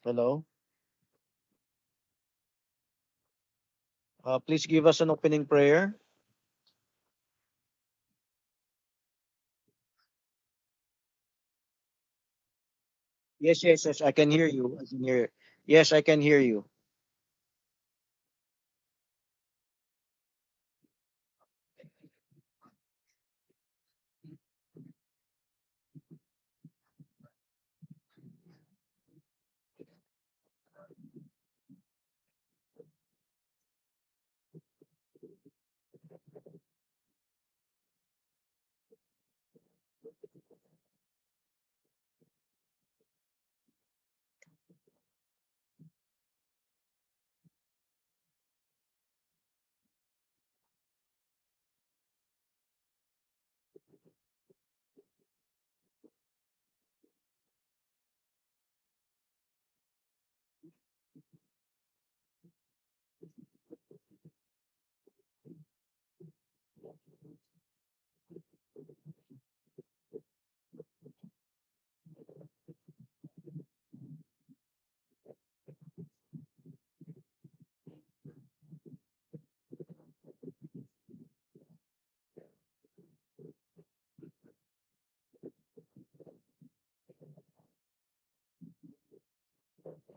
Hello. Please give us an opening prayer. Yes, yes, yes. I can hear you. I can hear. Yes, I can hear you.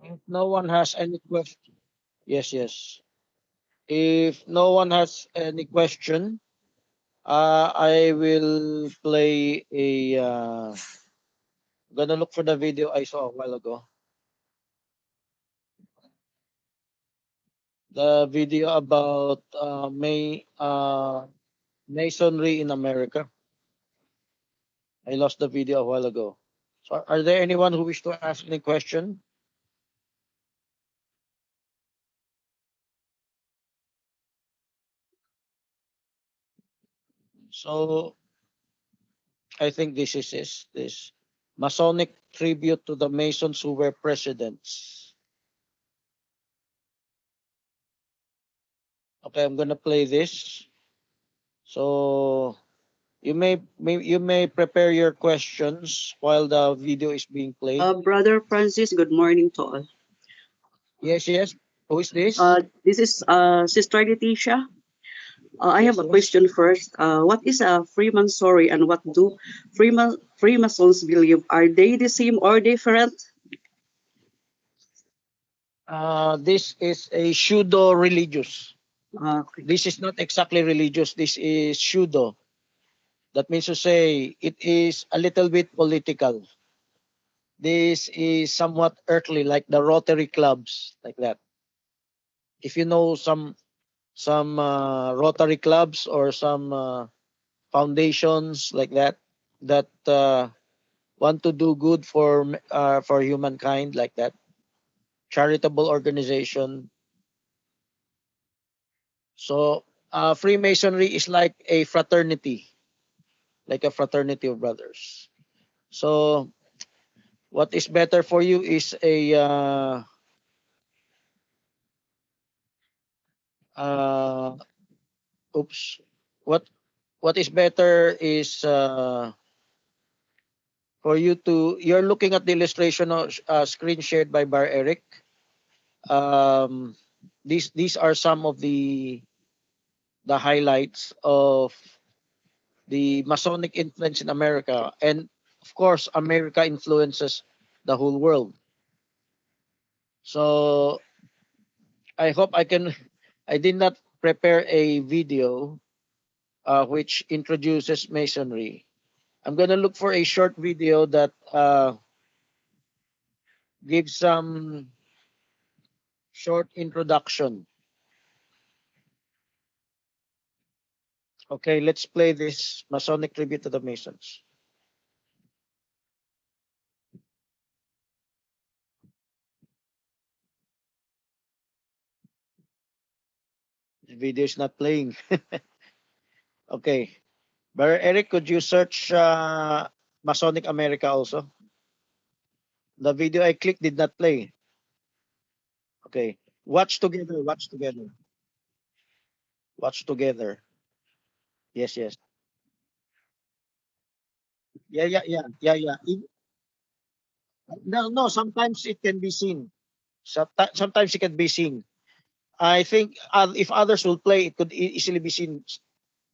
If no one has any question, yes, yes. If no one has any question, I will play a. Gonna look for the video I saw a while ago. The video about masonry in America. I lost the video a while ago. So, are there anyone who wish to ask any question? So, I think this Masonic tribute to the Masons who were presidents. Okay, I'm gonna play this. So you may prepare your questions while the video is being played. Brother Francis, good morning to all. Yes, yes. Who is this? This is Sister Leticia. I Yes, have a yes. question first. What is a Freemasonry and what do Freemasons believe? Are they the same or different? This is a pseudo religious. Okay. This is not exactly religious. This is pseudo. That means to say it is a little bit political. This is somewhat earthly, like the Rotary clubs, like that. If you know some Rotary clubs or some foundations like that that want to do good for humankind, like that, charitable organization. So Freemasonry is like a fraternity of brothers. So what is better for you is a uh, oops. What what is better is for you to you're looking at the illustration of screen shared by Bar Eric. Um, these are some of the highlights of the Masonic influence in America, and of course, America influences the whole world. So I hope I can. I did not prepare a video which introduces Masonry. I'm gonna look for a short video that gives some short introduction. Okay, let's play this Masonic tribute to the Masons. The video is not playing. Okay, Brother Eric, could you search Masonic America also? The video I clicked did not play. Okay, watch together. Watch together. Watch together. Yes, yes. Yeah, yeah, yeah, yeah, yeah. No, no. Sometimes it can be seen. Sometimes it can be seen. I think if others will play, it could easily be seen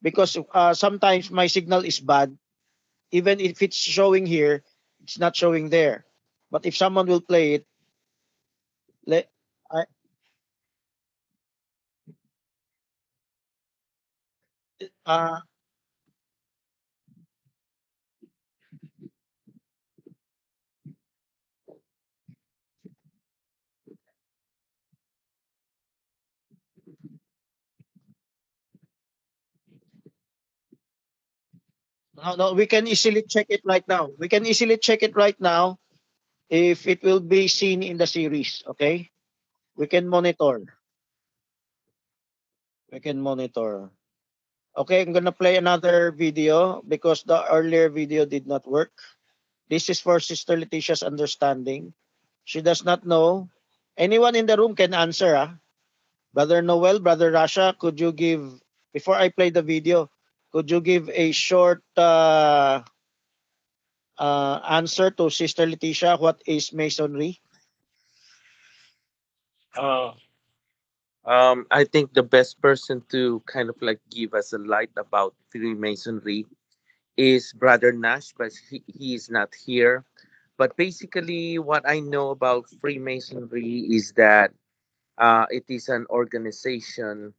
because sometimes my signal is bad. Even if it's showing here, it's not showing there. But if someone will play it, let I, uh, no, we can easily check it right now. We can easily check it right now if it will be seen in the series. Okay, we can monitor. We can monitor. Okay, I'm gonna play another video because the earlier video did not work. This is for Sister Letitia's understanding. She does not know. Anyone in the room can answer. Brother Noel, Brother Rasha, could you give, before I play the video, could you give a short answer to Sister Letitia? What is Masonry? Uh, I think the best person to kind of like give us a light about Freemasonry is Brother Nash, but he is not here. But basically, what I know about Freemasonry is that it is an organization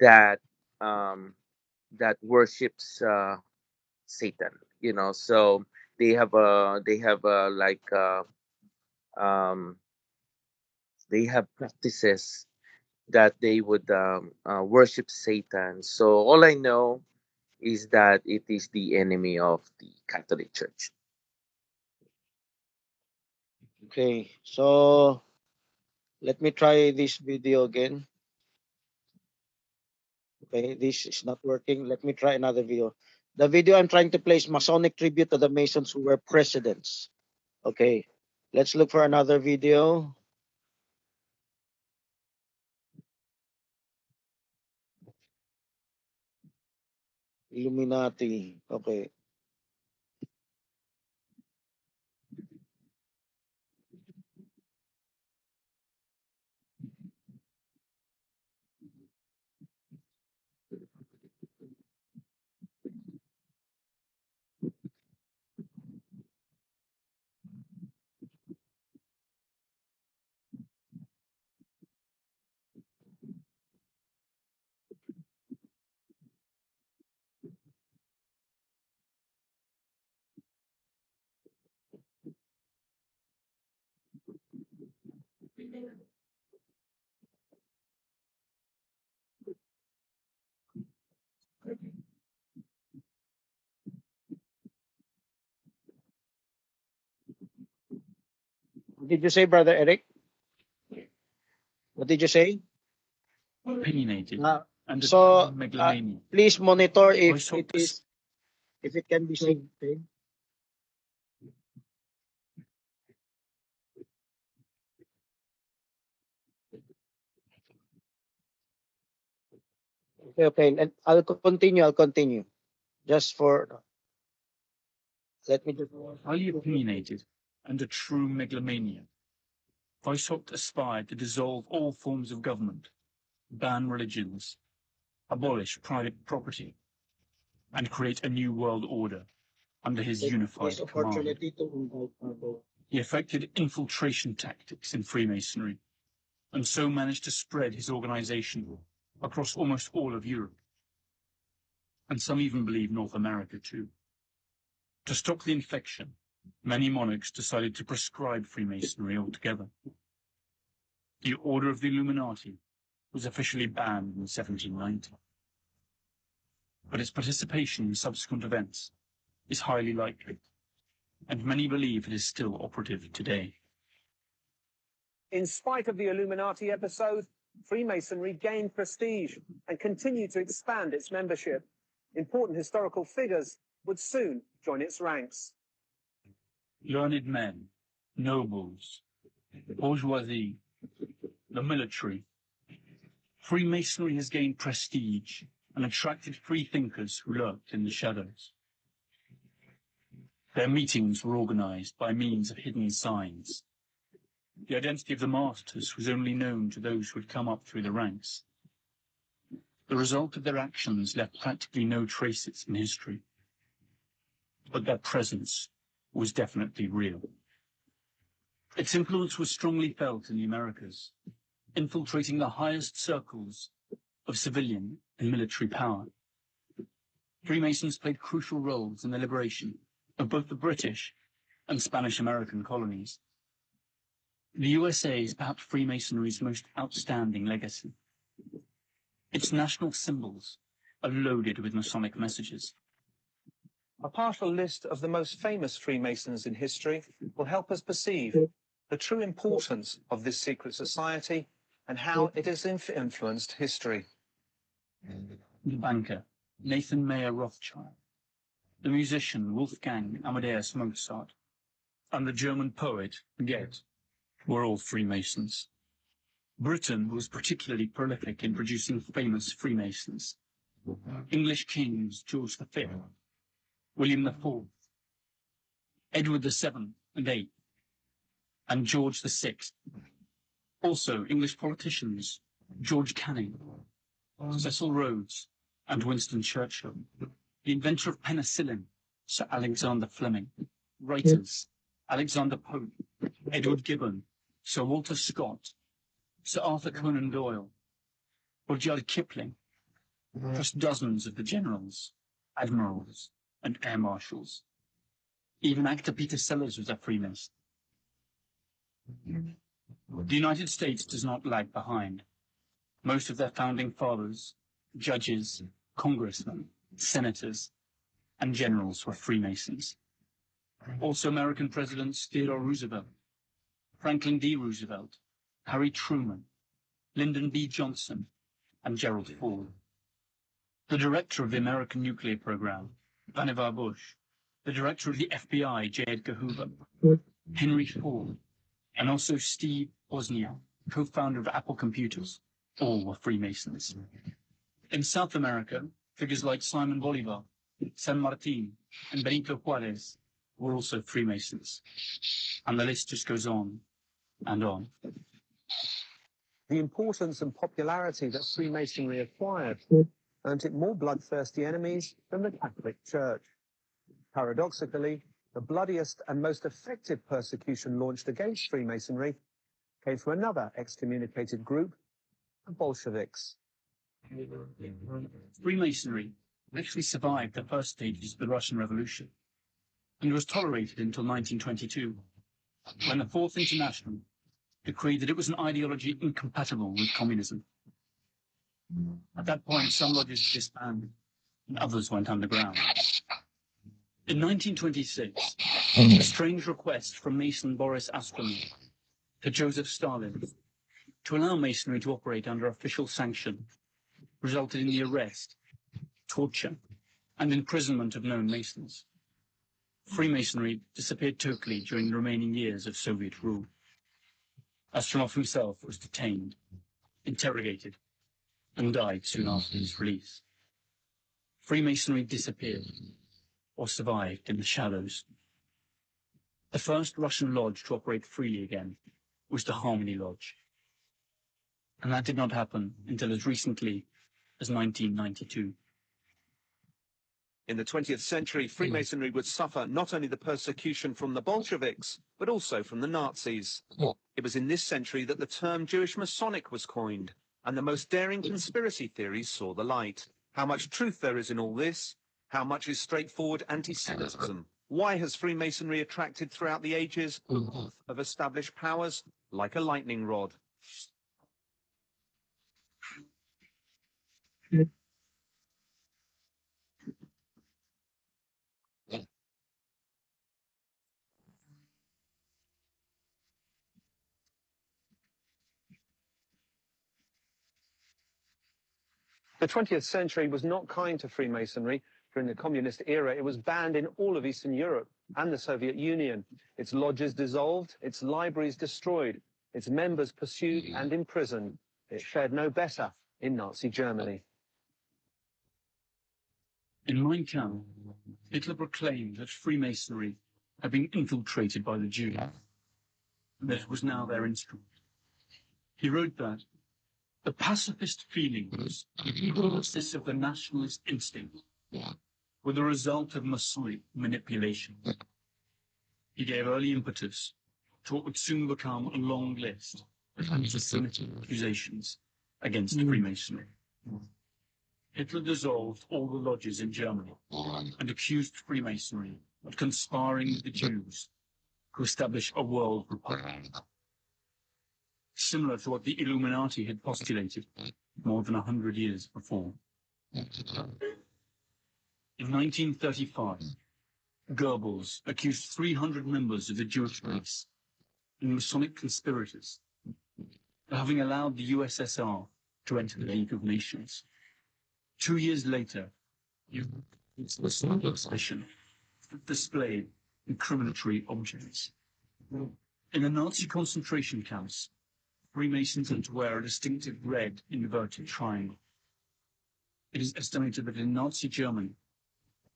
that um, that worships Satan. You know, so they have um, they have practices that they would worship Satan. So all I know is that it is the enemy of the Catholic Church. Okay, so let me try this video again. Okay, this is not working. Let me try another video. The video I'm trying to play is Masonic tribute to the Masons who were presidents. Okay, let's look for another video. Illuminati. Okay. What did you say, Brother Eric? What did you say? Opinionated and a So megalomania. please monitor I if saw it this. is if it can be seen. Okay. Okay. Okay. And I'll continue. I'll continue. Just for let me just. Highly opinionated and a true megalomania. Weishaupt aspired to dissolve all forms of government, ban religions, abolish private property, and create a new world order under his Take this unified command. opportunity to invite other. He effected infiltration tactics in Freemasonry and so managed to spread his organization across almost all of Europe, and some even believe North America too. To stop the infection, many monarchs decided to proscribe Freemasonry altogether. The Order of the Illuminati was officially banned in 1790, but its participation in subsequent events is highly likely, and many believe it is still operative today. In spite of the Illuminati episode, Freemasonry gained prestige and continued to expand its membership. Important historical figures would soon join its ranks. Learned men, nobles, bourgeoisie, the military. Freemasonry has gained prestige and attracted free thinkers who lurked in the shadows. Their meetings were organized by means of hidden signs, The identity of the masters was only known to those who had come up through the ranks. The result of their actions left practically no traces in history, but their presence was definitely real. Its influence was strongly felt in the Americas, infiltrating the highest circles of civilian and military power. Freemasons played crucial roles in the liberation of both the British and Spanish-American colonies. The USA is perhaps Freemasonry's most outstanding legacy. Its national symbols are loaded with Masonic messages. A partial list of the most famous Freemasons in history will help us perceive the true importance of this secret society and how it has influenced history. The banker, Nathan Mayer Rothschild, the musician Wolfgang Amadeus Mozart, and the German poet Goethe were all Freemasons. Britain was particularly prolific in producing famous Freemasons. English kings George V, William IV, Edward VII and VIII, and George VI. Also, English politicians George Canning, Cecil Rhodes, and Winston Churchill. The inventor of penicillin, Sir Alexander Fleming. Writers, Alexander Pope, Edward Gibbon, Sir Walter Scott, Sir Arthur Conan Doyle, Rudyard Kipling, plus dozens of the generals, admirals, and air marshals. Even actor Peter Sellers was a Freemason. The United States does not lag behind. Most of their founding fathers, judges, congressmen, senators, and generals were Freemasons. Also American presidents Theodore Roosevelt, Franklin D. Roosevelt, Harry Truman, Lyndon B. Johnson, and Gerald Ford. The director of the American nuclear program, Vannevar Bush, the director of the FBI, J. Edgar Hoover, Henry Ford, and also Steve Wozniak, co-founder of Apple Computers, all were Freemasons. In South America, figures like Simon Bolivar, San Martin, and Benito Juarez were also Freemasons. And the list just goes on and on. The importance and popularity that Freemasonry acquired earned it more bloodthirsty enemies than the Catholic Church. Paradoxically, the bloodiest and most effective persecution launched against Freemasonry came from another excommunicated group, the Bolsheviks. Freemasonry actually survived the first stages of the Russian Revolution and was tolerated until 1922, when the Fourth International decreed that it was an ideology incompatible with communism. At that point, some lodges disbanded and others went underground. In 1926, a strange request from Mason Boris Astraman to Joseph Stalin to allow Masonry to operate under official sanction resulted in the arrest, torture, and imprisonment of known Masons. Freemasonry disappeared totally during the remaining years of Soviet rule. Astraman himself was detained, interrogated, and died soon after his release. Freemasonry disappeared, or survived in the shadows. The first Russian lodge to operate freely again was the Harmony Lodge. And that did not happen until as recently as 1992. In the 20th century, Freemasonry would suffer not only the persecution from the Bolsheviks, but also from the Nazis. It was in this century that the term Jewish Masonic was coined, and the most daring conspiracy theories saw the light. How much truth there is in all this? How much is straightforward anti-Semitism? Why has Freemasonry attracted throughout the ages of established powers like a lightning rod? The 20th century was not kind to Freemasonry. During the communist era, it was banned in all of Eastern Europe and the Soviet Union. Its lodges dissolved, its libraries destroyed, its members pursued and imprisoned. It fared no better in Nazi Germany. In Mein Kampf, Hitler proclaimed that Freemasonry had been infiltrated by the Jews. and that it was now their instrument. He wrote that the pacifist feelings, the of the nationalist instinct, were the result of Masonic manipulation. He gave early impetus to what would soon become a long list of anti-Semitic accusations against Freemasonry. Hitler dissolved all the lodges in Germany and accused Freemasonry of conspiring with the Jews to establish a world republic, similar to what the Illuminati had postulated more than 100 years before. In 1935, Goebbels accused 300 members of the Jewish race and Masonic conspirators of having allowed the USSR to enter the League of Nations. 2 years later, the Masonic exhibition displayed incriminatory objects. In the Nazi concentration camps, Freemasons had to wear a distinctive red inverted triangle. It is estimated that in Nazi Germany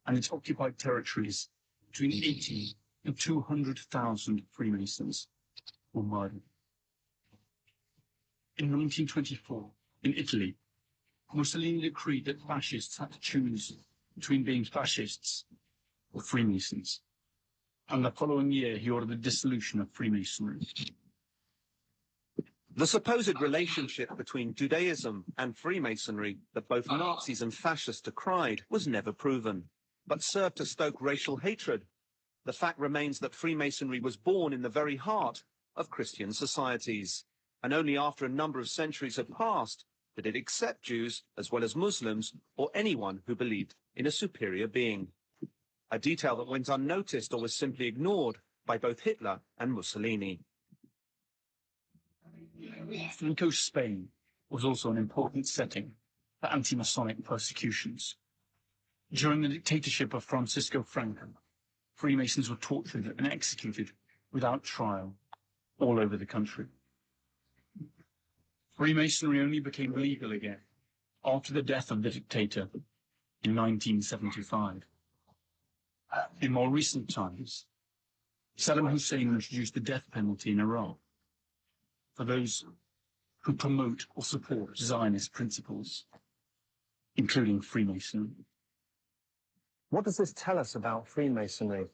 and its occupied territories, between 80 and 200,000 Freemasons were murdered. In 1924, in Italy, Mussolini decreed that fascists had to choose between being fascists or Freemasons, and the following year he ordered the dissolution of Freemasonry. The supposed relationship between Judaism and Freemasonry that both Nazis and fascists decried was never proven, but served to stoke racial hatred. The fact remains that Freemasonry was born in the very heart of Christian societies, and only after a number of centuries had passed did it accept Jews as well as Muslims or anyone who believed in a superior being. A detail that went unnoticed or was simply ignored by both Hitler and Mussolini. Franco's Spain was also an important setting for anti-Masonic persecutions. During the dictatorship of Francisco Franco, Freemasons were tortured and executed without trial all over the country. Freemasonry only became legal again after the death of the dictator in 1975. In more recent times, Saddam Hussein introduced the death penalty in Iraq for those who promote or support Zionist principles, including Freemasonry. What does this tell us about Freemasonry?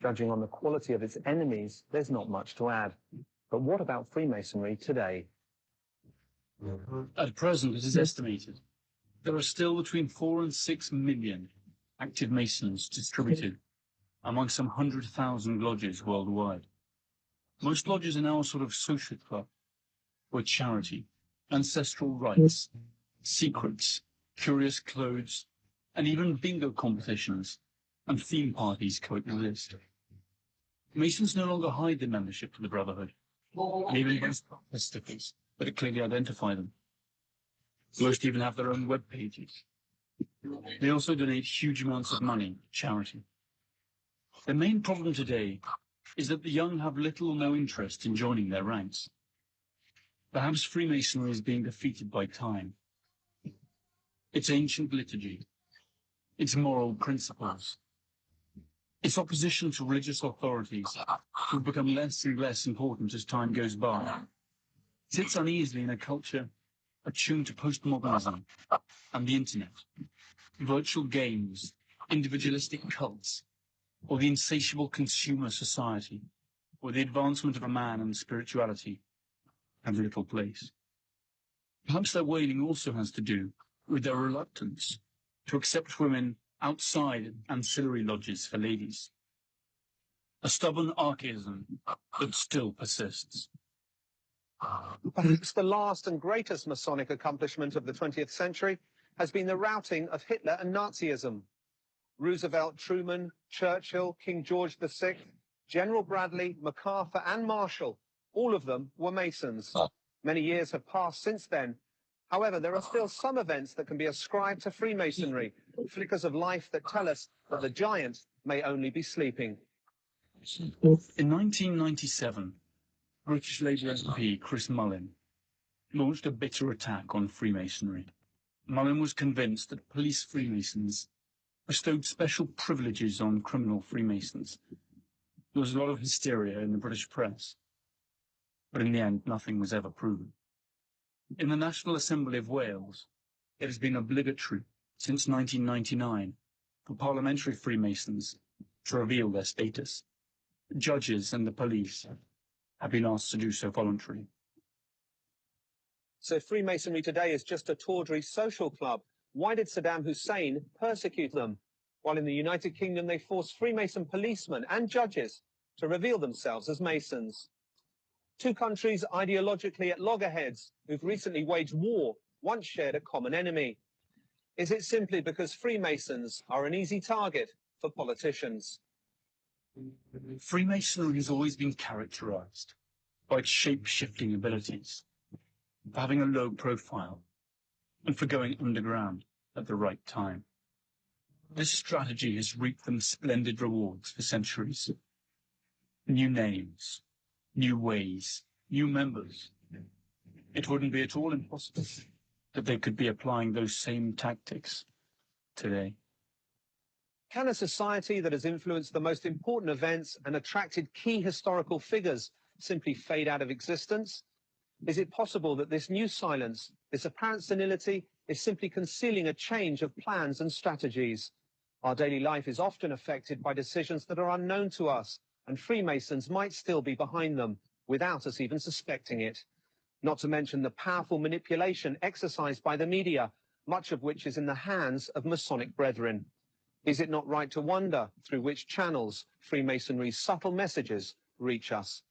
Judging on the quality of its enemies, there's not much to add. But what about Freemasonry today? At present, it is estimated there are still between 4 and 6 million active Masons distributed among some 100,000 lodges worldwide. Most lodges are now a sort of social club, where charity, ancestral rites, secrets, curious clothes, and even bingo competitions and theme parties coexist. Masons no longer hide their membership to the Brotherhood, and even boast stickers that clearly identify them. Most even have their own web pages. They also donate huge amounts of money to charity. The main problem today is that the young have little or no interest in joining their ranks. Perhaps Freemasonry is being defeated by time. Its ancient liturgy, its moral principles, its opposition to religious authorities will become less and less important as time goes by. It sits uneasily in a culture attuned to postmodernism and the internet, virtual games, individualistic cults, or the insatiable consumer society, where the advancement of a man and spirituality have little place. Perhaps their waning also has to do with their reluctance to accept women outside ancillary lodges for ladies. A stubborn archaism that still persists. Perhaps the last and greatest Masonic accomplishment of the 20th century has been the routing of Hitler and Nazism. Roosevelt, Truman, Churchill, King George VI, General Bradley, MacArthur, and Marshall, all of them were Masons. Many years have passed since then. However, there are still some events that can be ascribed to Freemasonry, flickers of life that tell us that the giant may only be sleeping. In 1997, British Labour MP Chris Mullin launched a bitter attack on Freemasonry. Mullin was convinced that police Freemasons bestowed special privileges on criminal Freemasons. There was a lot of hysteria in the British press. but in the end nothing was ever proven. In the National Assembly of Wales, it has been obligatory since 1999 for parliamentary Freemasons to reveal their status. Judges and the police have been asked to do so voluntarily. So Freemasonry today is just a tawdry social club. Why did Saddam Hussein persecute them? While in the United Kingdom they forced Freemason policemen and judges to reveal themselves as Masons. Two countries ideologically at loggerheads who've recently waged war once shared a common enemy. Is it simply because Freemasons are an easy target for politicians? Freemasonry has always been characterized by its shape-shifting abilities, for having a low profile, and for going underground at the right time. This strategy has reaped them splendid rewards for centuries. New names, new ways, new members. It wouldn't be at all impossible that they could be applying those same tactics today. Can a society that has influenced the most important events and attracted key historical figures simply fade out of existence? Is it possible that this new silence, this apparent senility, is simply concealing a change of plans and strategies? Our daily life is often affected by decisions that are unknown to us, and Freemasons might still be behind them without us even suspecting it. Not to mention the powerful manipulation exercised by the media, much of which is in the hands of Masonic brethren. Is it not right to wonder through which channels Freemasonry's subtle messages reach us?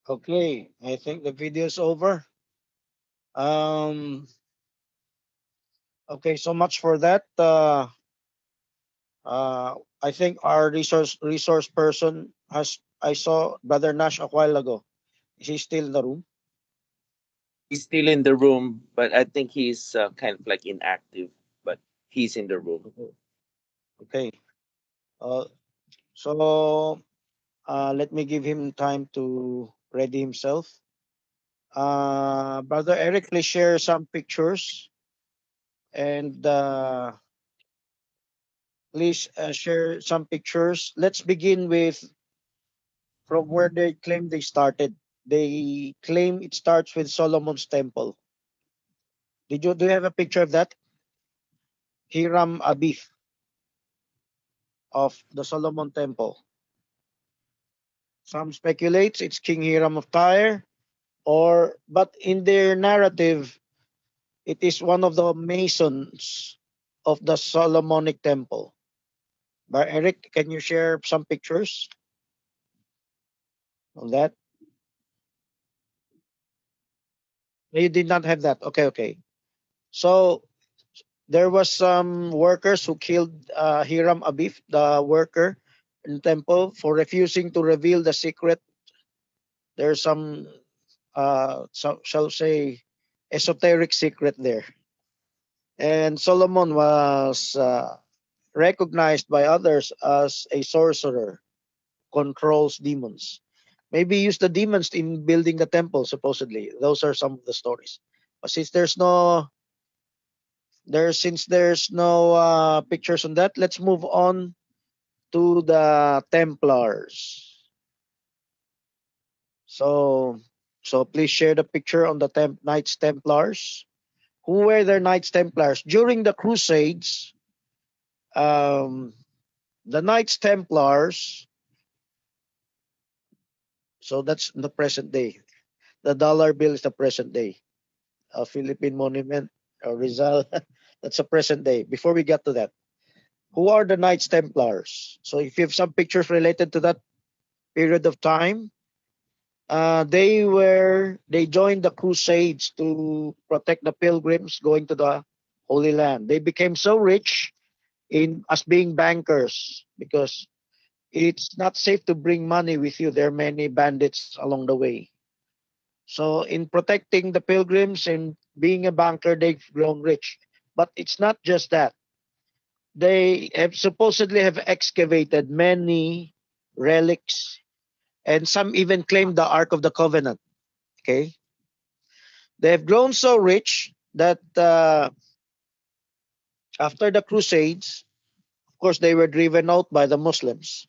Okay, I think the video is over. Okay, so much for that. I think our resource person has. I saw Brother Nash a while ago. Is he still in the room? He's still in the room, but I think he's kind of like inactive, but he's in the room. Okay. So let me give him time to ready himself. Brother Eric, please share some pictures and please share some pictures. Let's begin with from where they claim they started. They claim it starts with Solomon's temple. Do you have a picture of that? Hiram Abith of the Solomon temple. Some speculates it's King Hiram of Tyre, but in their narrative, it is one of the masons of the Solomonic temple. But Eric, can you share some pictures of that? You did not have that. Okay. So there was some workers who killed Hiram Abith, the worker in the temple, for refusing to reveal the secret. There's some, shall say, esoteric secret there. And Solomon was recognized by others as a sorcerer, controls demons. Maybe used the demons in building the temple, supposedly. Those are some of the stories. But since there's no pictures on that, let's move on to the Templars. So please share the picture on the Knights Templars. Who were their Knights Templars during the Crusades? The Knights Templars. So that's the present day. The dollar bill is the present day. A Philippine monument, Rizal. That's a present day. Before we get to that, who are the Knights Templars? So if you have some pictures related to that period of time, they joined the Crusades to protect the pilgrims going to the Holy Land. They became so rich in as being bankers because it's not safe to bring money with you. There are many bandits along the way. So in protecting the pilgrims and being a banker, they've grown rich. But it's not just that. They have supposedly have excavated many relics, and some even claim the Ark of the Covenant. Okay, they have grown so rich that after the Crusades, of course, they were driven out by the Muslims.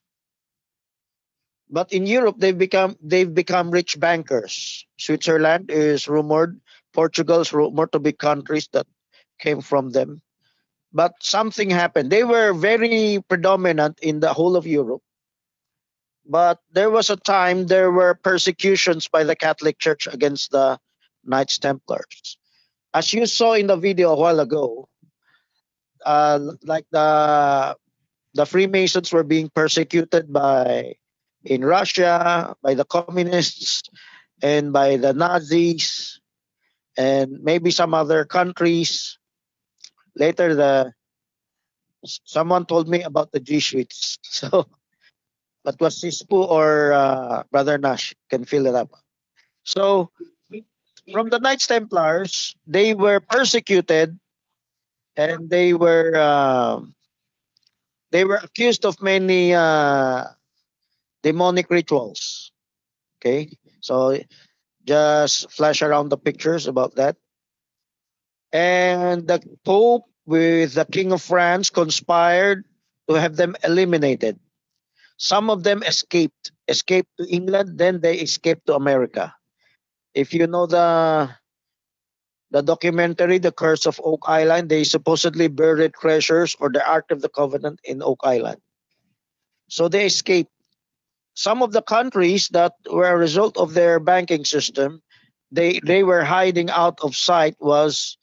But in Europe, they've become rich bankers. Switzerland is rumored, Portugal's rumored to be countries that came from them. But something happened. They were very predominant in the whole of Europe. But there was a time there were persecutions by the Catholic Church against the Knights Templars. As you saw in the video a while ago, like the Freemasons were being persecuted by in Russia by the communists and by the Nazis and maybe some other countries. Later, the someone told me about the Jesuits. So that was Sispu or Brother Nash can fill it up. So from the Knights Templars, they were persecuted and they were accused of many demonic rituals. Okay, so just flash around the pictures about that. And the Pope with the King of France conspired to have them eliminated. Some of them escaped to England, then they escaped to America. If you know the documentary The Curse of Oak Island, they supposedly buried treasures or the Ark of the Covenant in Oak Island. So they escaped. Some of the countries that were a result of their banking system, they were hiding out of sight was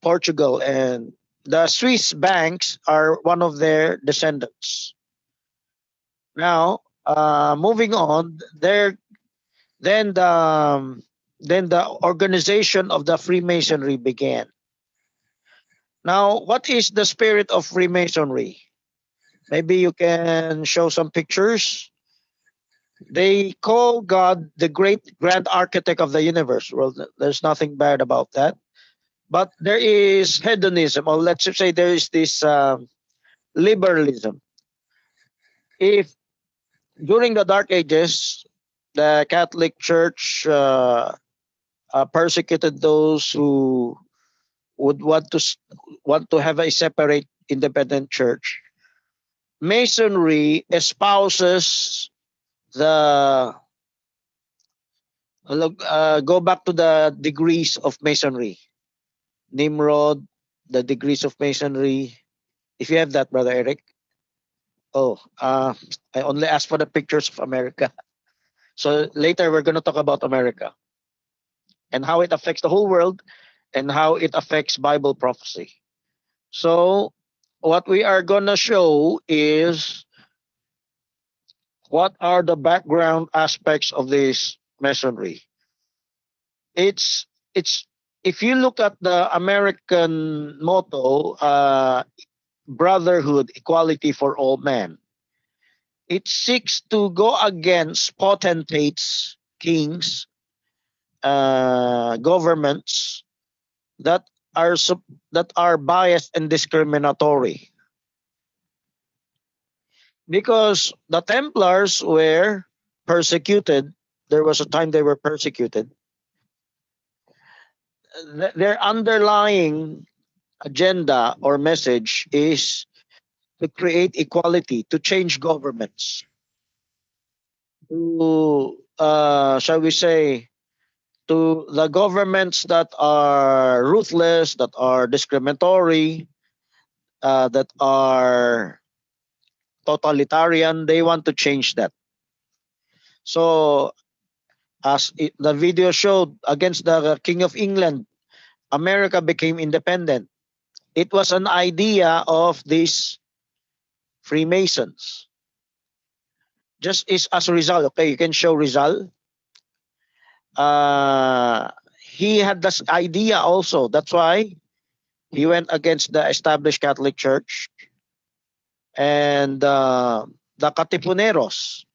Portugal, and the Swiss banks are one of their descendants. Now, moving on, then the organization of the Freemasonry began. Now, what is the spirit of Freemasonry? Maybe you can show some pictures. They call God the great grand architect of the universe. Well, there's nothing bad about that. But there is hedonism, or let's just say there is this liberalism. If during the Dark Ages, the Catholic Church persecuted those who would want to have a separate independent church. Masonry espouses the go back to the degrees of Masonry. Nimrod, the degrees of Masonry. If you have that, Brother Eric. Oh, I only asked for the pictures of America. So later we're going to talk about America and how it affects the whole world and how it affects Bible prophecy. So what we are going to show is what are the background aspects of this masonry. It's if you look at the American motto, brotherhood, equality for all men, it seeks to go against potentates, kings, governments that that are biased and discriminatory. Because the Templars were persecuted, there was a time they were persecuted. Their underlying agenda or message is to create equality, to change governments, to shall we say, to the governments that are ruthless, that are discriminatory, that are totalitarian. They want to change that. So, the video showed, against the King of England, America became independent. It was an idea of these Freemasons. Just is as a result, okay, you can show Rizal. He had this idea also. That's why he went against the established Catholic Church and the Katipuneros.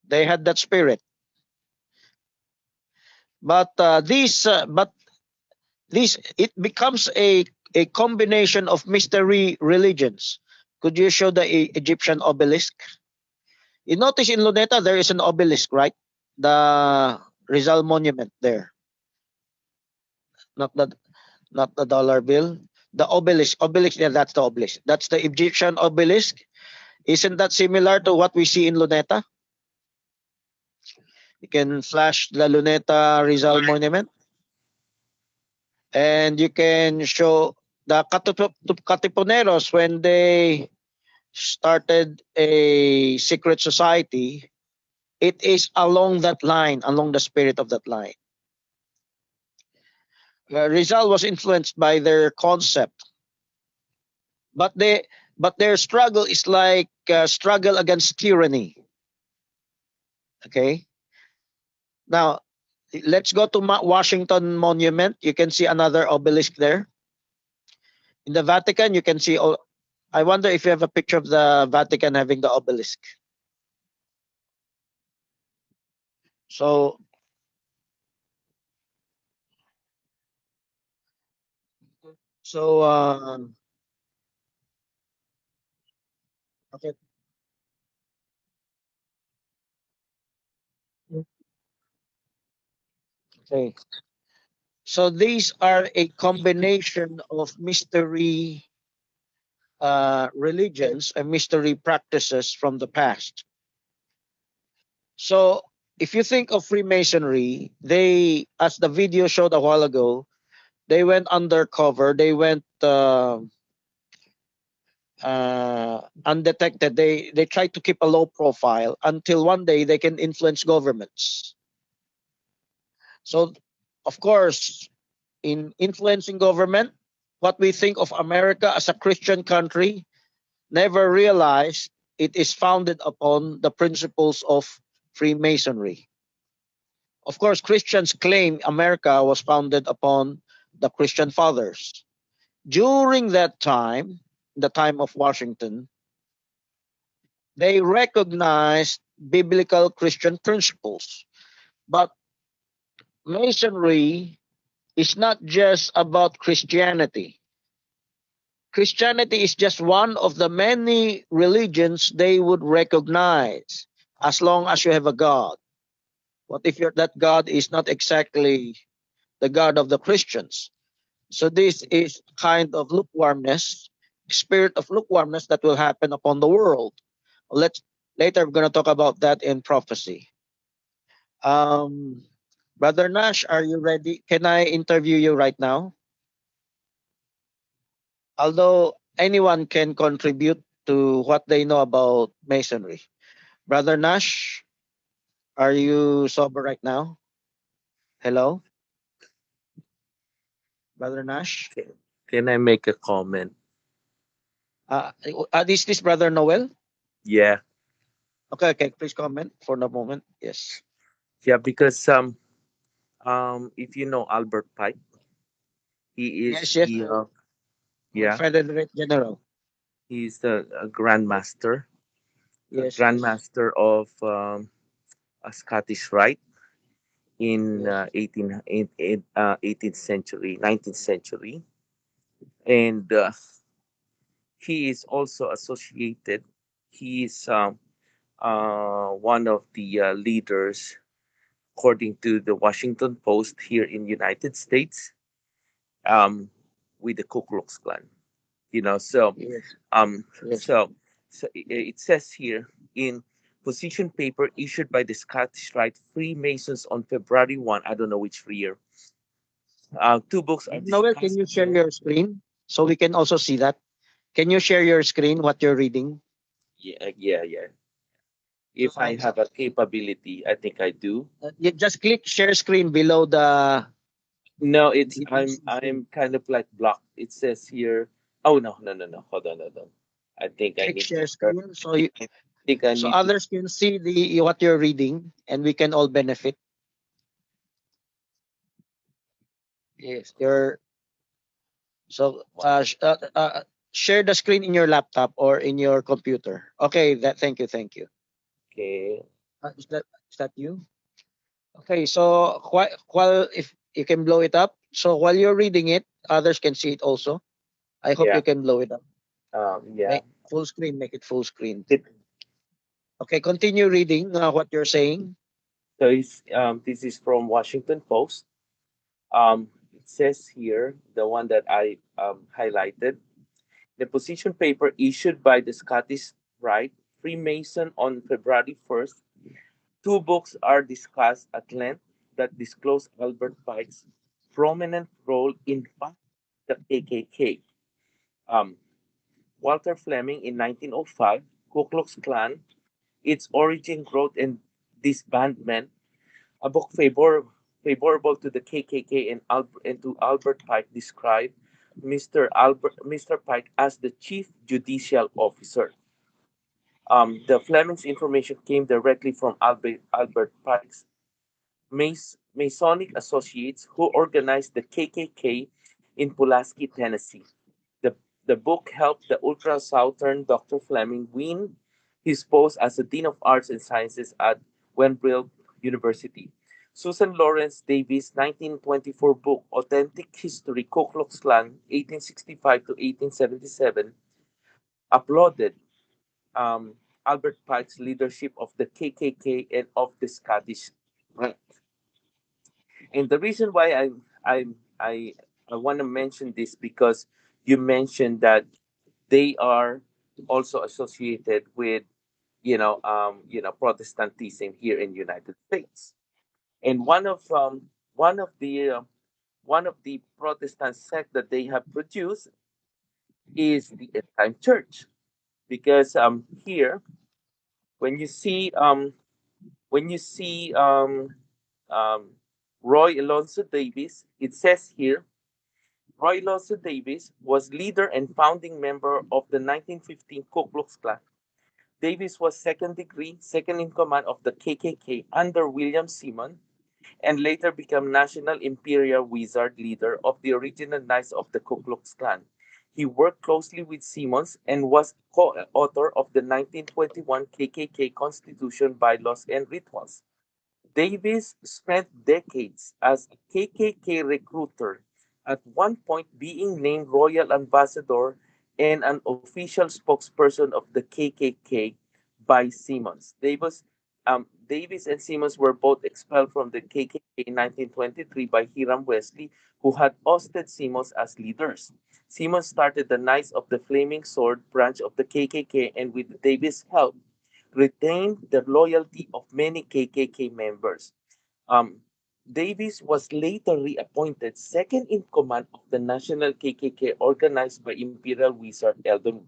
They had that spirit, but this it becomes a combination of mystery religions. Could you show the Egyptian obelisk? You notice in Luneta there is an obelisk, right? The Rizal Monument there, not the dollar bill. The obelisk, yeah, that's the obelisk. That's the Egyptian obelisk. Isn't that similar to what we see in Luneta? You can flash the Luneta Rizal Monument, and you can show the Katipuneros when they started a secret society. It is along that line, along the spirit of that line. Rizal was influenced by their concept, but their struggle is like struggle against tyranny. Okay, now let's go to Washington Monument. You can see another obelisk there. In the Vatican, you can see. I wonder if you have a picture of the Vatican having the obelisk. So, so okay, okay. So these are a combination of mystery religions and mystery practices from the past. So if you think of Freemasonry, they, as the video showed a while ago, they went undercover. They went undetected. They tried to keep a low profile until one day they can influence governments. So, of course, in influencing government, what we think of America as a Christian country never realized it is founded upon the principles of Freemasonry. Of course, Christians claim America was founded upon the Christian fathers. During that time, the time of Washington, they recognized biblical Christian principles. But Masonry is not just about Christianity. Christianity is just one of the many religions they would recognize as long as you have a God. What if that God is not exactly the God of the Christians? So this is kind of lukewarmness, spirit of lukewarmness that will happen upon the world. Let's later we're going to talk about that in prophecy. Um, Brother Nash, are you ready? Can I interview you right now? Although anyone can contribute to what they know about masonry. Brother Nash, are you sober right now? Hello, Brother Nash. Can I make a comment? Is this Brother Noel? Yeah, Okay, okay. Please comment for the moment. Yes. yeah, because if you know Albert Pike, he is Yes, yes. the yeah, Confederate General. he's a grandmaster, Yes, yes, of a Scottish Rite in yes, 18th century, 19th century, and he is also associated. He is one of the leaders, according to the Washington Post here in United States, um, with the Ku Klux Klan. You know, so yes, um, yes. so it says here in position paper issued by the Scottish Rite Freemasons on February 1. I don't know which year. Two books are Noel, can discussed you share here. your screen so we can also see that? Can you share your screen, what you're reading? Yeah, yeah, yeah. So, If I have a capability, I think I do. you just click share screen below No, it's the I'm kind of like blocked. It says here. Oh no, no, no, no. Hold on, hold on. I think I click need to share share. screen I think I so need to. others can see the what you're reading and we can all benefit. Yes, your so share the screen in your laptop or in your computer. Okay, that thank you, thank you. Okay. Is that you? Okay, so while if you can blow it up, so while you're reading it, others can see it also. I hope Yeah. you can blow it up. Yeah. Make full screen, make it full screen. It, Okay, continue reading what you're saying. so this is from Washington Post. It says here the one that I highlighted. The position paper issued by the Scottish Wright, Freemason on February 1st. Two books are discussed at length that disclose Albert Pike's prominent role in the KKK. Um, Walter Fleming in 1905, Ku Klux Klan, its origin, growth, and disbandment, a book favorable to the KKK and to Albert Pike, described Mr. Pike as the chief judicial officer. The Fleming's information came directly from Albert Pike's Masonic associates who organized the KKK in Pulaski, Tennessee. The, the book helped the ultra Southern Dr. Fleming win his post as the Dean of Arts and Sciences at Vanderbilt University. Susan Lawrence Davis' 1924 book, Authentic History, Ku Klux Klan, 1865 to 1877, applauded um, Albert Pike's leadership of the KKK and of the Scottish Rite. And the reason why I I I want to mention this because you mentioned that they are also associated with Protestantism here in the United States. And one of the uh, one of the Protestant sect that they have produced is the End Time Church, because here when you see when you see um, Roy Alonzo Davis, it says here Roy Alonzo Davis was leader and founding member of the 1915 Ku Klux Klan. Davis was second degree, second in command of the KKK under William Simon, and later became National Imperial Wizard leader of the original Knights of the Ku Klux Klan. He worked closely with Simmons and was co-author of the 1921 KKK Constitution bylaws and rituals. Davis spent decades as a KKK recruiter, at one point being named Royal Ambassador and an official spokesperson of the KKK by Simmons. Davis and Simmons were both expelled from the KKK in 1923 by Hiram Wesley, who had ousted Simmons as leaders. Simmons started the Knights of the Flaming Sword branch of the KKK, and with Davis' help, retained the loyalty of many KKK members. Um, Davis was later reappointed second in command of the National KKK organized by Imperial Wizard Eldon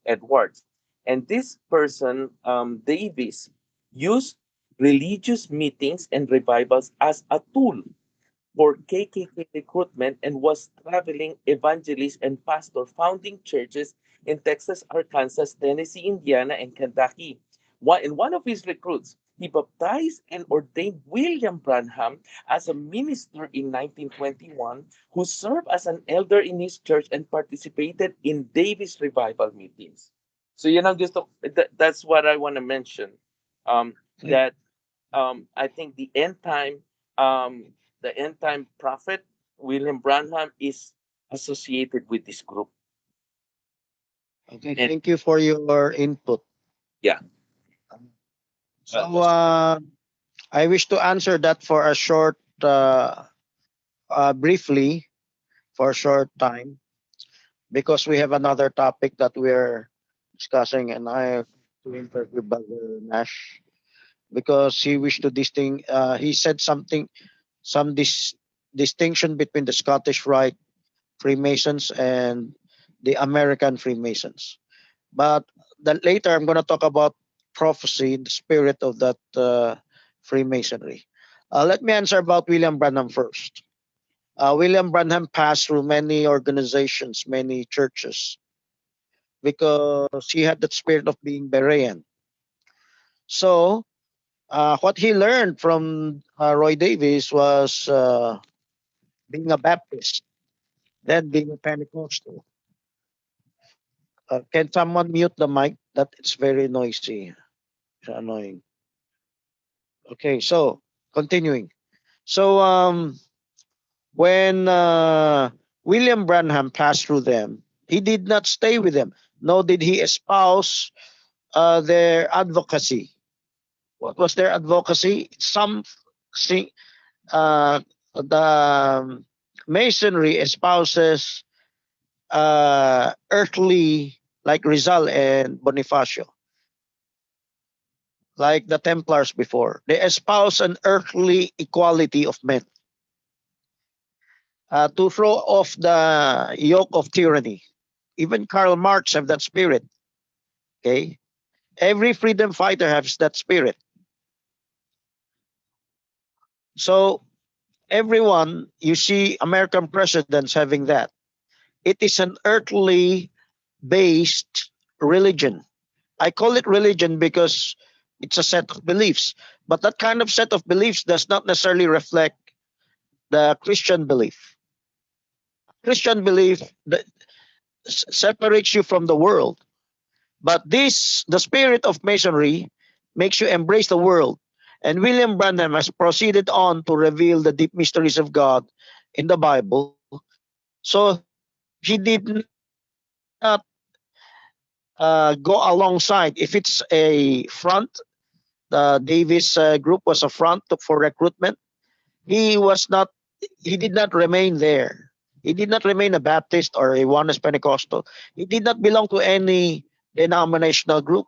Edwards. And this person, Davis, used religious meetings and revivals as a tool for KKK recruitment and was traveling evangelist and pastor founding churches in Texas, Arkansas, Tennessee, Indiana, and Kentucky. One of his recruits, he baptized and ordained William Branham as a minister in 1921, who served as an elder in his church and participated in Davis revival meetings. So that's what I want to mention. That I think um, the end time prophet William Branham is associated with this group. Okay, And thank you for your input. yeah, So that's I wish to answer that for a short, briefly, for a short time, because we have another topic that we're discussing, and I have to interview Brother Nash because he wished to he said something, some distinction between the Scottish Rite Freemasons and the American Freemasons. But later, I'm going to talk about prophecy, the spirit of that Freemasonry. Let me answer about William Branham first. William Branham passed through many organizations, many churches, because he had that spirit of being Berean. So, what he learned from Roy Davis was being a Baptist, then being a Pentecostal. Can someone mute the mic? That it's very noisy. It's annoying. Okay, so continuing. So when William Branham passed through them, he did not stay with them, nor did he espouse their advocacy. What was their advocacy? The Masonry espouses earthly, like Rizal and Bonifacio. like the Templars before. They espouse an earthly equality of men to throw off the yoke of tyranny. Even Karl Marx have that spirit. Okay, every freedom fighter has that spirit. So everyone, you see American presidents having that. It is an earthly based religion. I call it religion because it's a set of beliefs. But that kind of set of beliefs does not necessarily reflect the Christian belief. Christian belief that separates you from the world. But this, the spirit of Masonry, makes you embrace the world. And William Branham has proceeded on to reveal the deep mysteries of God in the Bible. So he did not go alongside. If it's a front, the Davis group was a front for recruitment. He was not. He did not remain there. He did not remain a Baptist or a Oneness Pentecostal. He did not belong to any denominational group.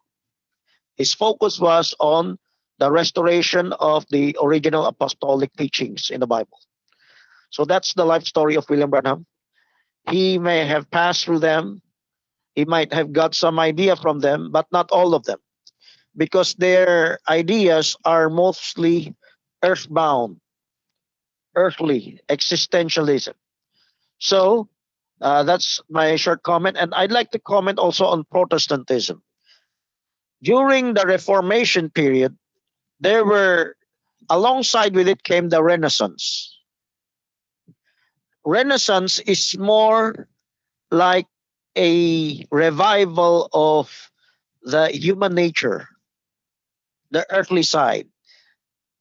His focus was on the restoration of the original apostolic teachings in the Bible. So that's the life story of William Branham. He may have passed through them. He might have got some idea from them, but not all of them, because their ideas are mostly earthbound, earthly, existentialism. So that's my short comment. And I'd like to comment also on Protestantism. During the Reformation period, there were, alongside with it came the Renaissance. Renaissance is more like a revival of the human nature, the earthly side.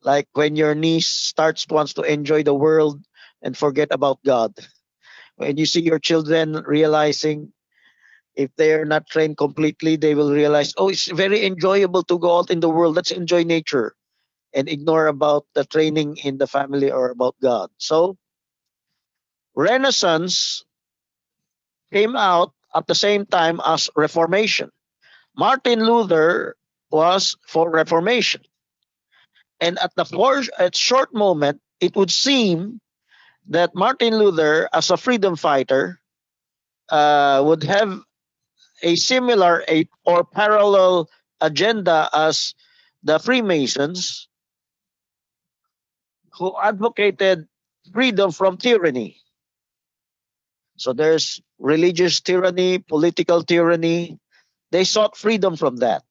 Like when your niece starts wants to enjoy the world and forget about God. When you see your children realizing if they're not trained completely, they will realize, oh, it's very enjoyable to go out in the world. Let's enjoy nature and ignore about the training in the family or about God. So Renaissance came out at the same time as Reformation. Martin Luther was for Reformation. And at short moment, it would seem that Martin Luther, as a freedom fighter, would have a similar or parallel agenda as the Freemasons, who advocated freedom from tyranny. So there's religious tyranny, political tyranny. They sought freedom from that.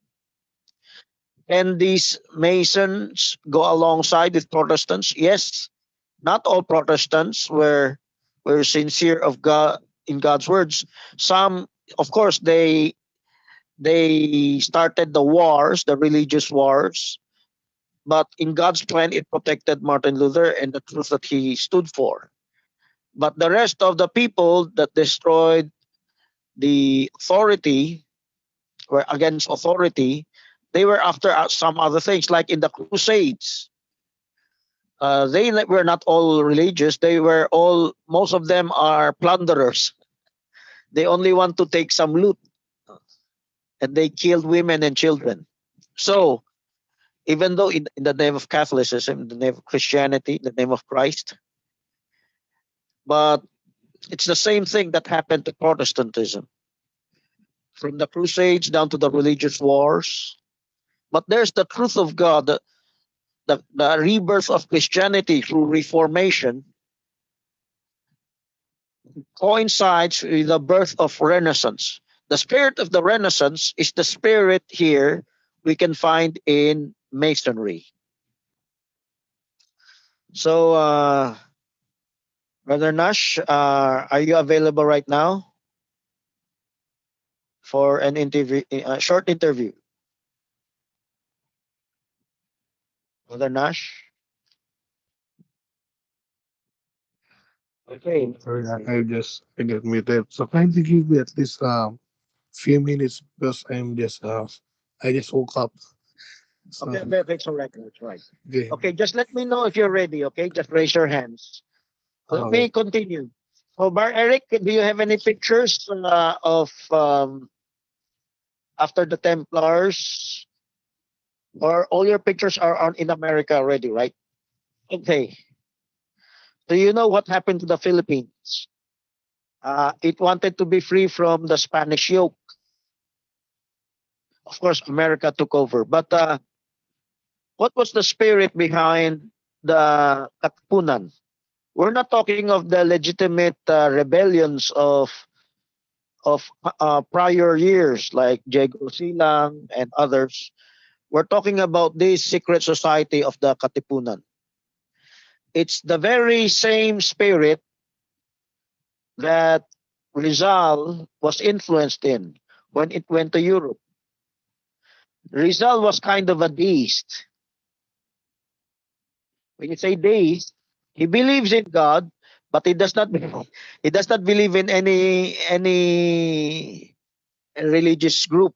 And these Masons go alongside with Protestants. Yes, not all Protestants were sincere of God in God's words. Some, of course, they started the wars, the religious wars, but in God's plan, it protected Martin Luther and the truth that he stood for. But the rest of the people that destroyed the authority, were against authority, they were after some other things, like in the Crusades. They were not all religious. They were all, most of them are plunderers. They only want to take some loot, and they killed women and children. So, even though in the name of Catholicism, in the name of Christianity, in the name of Christ, but it's the same thing that happened to Protestantism, from the Crusades down to the religious wars. But there's the truth of God, the rebirth of Christianity through Reformation coincides with the birth of Renaissance. The spirit of the Renaissance is the spirit here we can find in Masonry. So, Brother Nash, are you available right now for an interview, a short interview? Brother Nash? Okay. Sorry, I get muted. So kindly give me at least few minutes because I just woke up. So Okay, okay, okay, so right, that's right. okay. Okay, just let me know if you're ready, okay? Just raise your hands. Let Okay. me continue. So, Bar Eric, do you have any pictures of after the Templars? Or all your pictures are on in America already, right? Okay. Do you know what happened to the Philippines? It wanted to be free from the Spanish yoke. Of course, America took over. But what was the spirit behind the Katipunan? We're not talking of the legitimate rebellions of prior years like Diego Silang and others. We're talking about this secret society of the Katipunan. It's the very same spirit that Rizal was influenced in when it went to Europe. Rizal was kind of a deist. When you say deist, he believes in God, but he does not he does not believe in any religious group.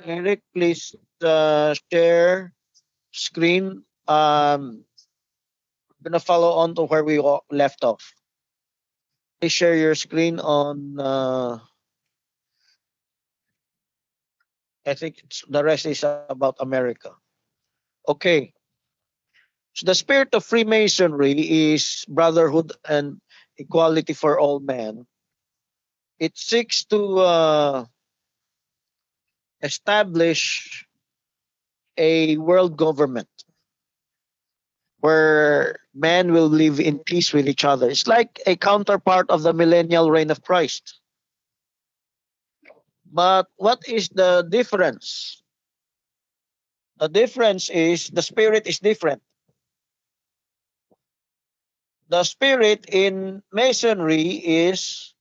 Eric, please share screen. Gonna follow on to where we left off. Please share your screen on. I think the rest is about America. Okay. So the spirit of Freemasonry is brotherhood and equality for all men. It seeks to establish a world government where men will live in peace with each other. It's like a counterpart of the millennial reign of Christ. But what is the difference? The difference is the spirit is different. The spirit in Masonry is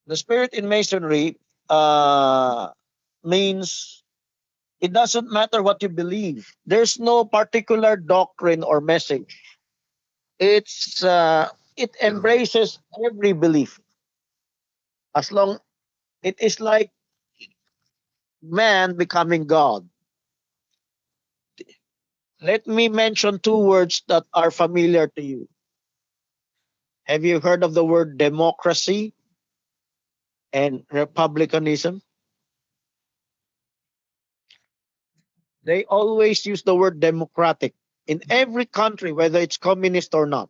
the spirit in Masonry means it doesn't matter what you believe. There's no particular doctrine or message. It embraces every belief as long it is like man becoming God. Let me mention two words that are familiar to you. Have you heard of the word democracy and republicanism? They always use the word democratic in every country, whether it's communist or not.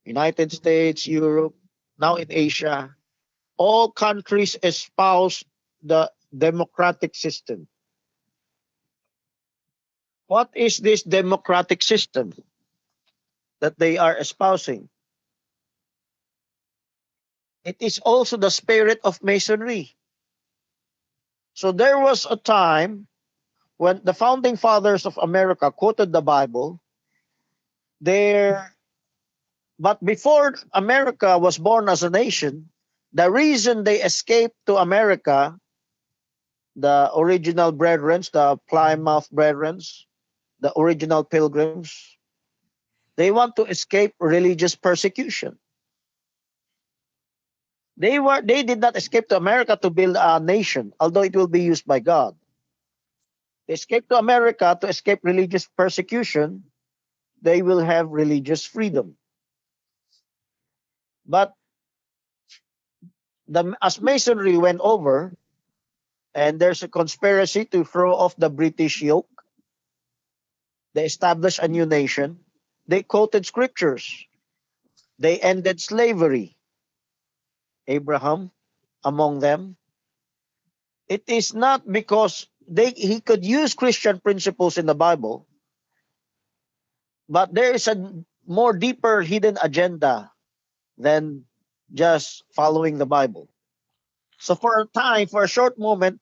United States, Europe, now in Asia, all countries espouse the democratic system. What is this democratic system that they are espousing? It is also the spirit of Masonry. So there was a time when the founding fathers of America quoted the Bible. There, but before America was born as a nation, the reason they escaped to America, the original brethren, the Plymouth brethren, the original pilgrims, they want to escape religious persecution. They did not escape to America to build a nation, although it will be used by God. They escaped to America to escape religious persecution. They will have religious freedom. But as Masonry went over, and there's a conspiracy to throw off the British yoke, they established a new nation. They quoted scriptures. They ended slavery. Abraham among them. It is not because he could use Christian principles in the Bible, but there is a more deeper hidden agenda than just following the Bible. So for a time, for a short moment,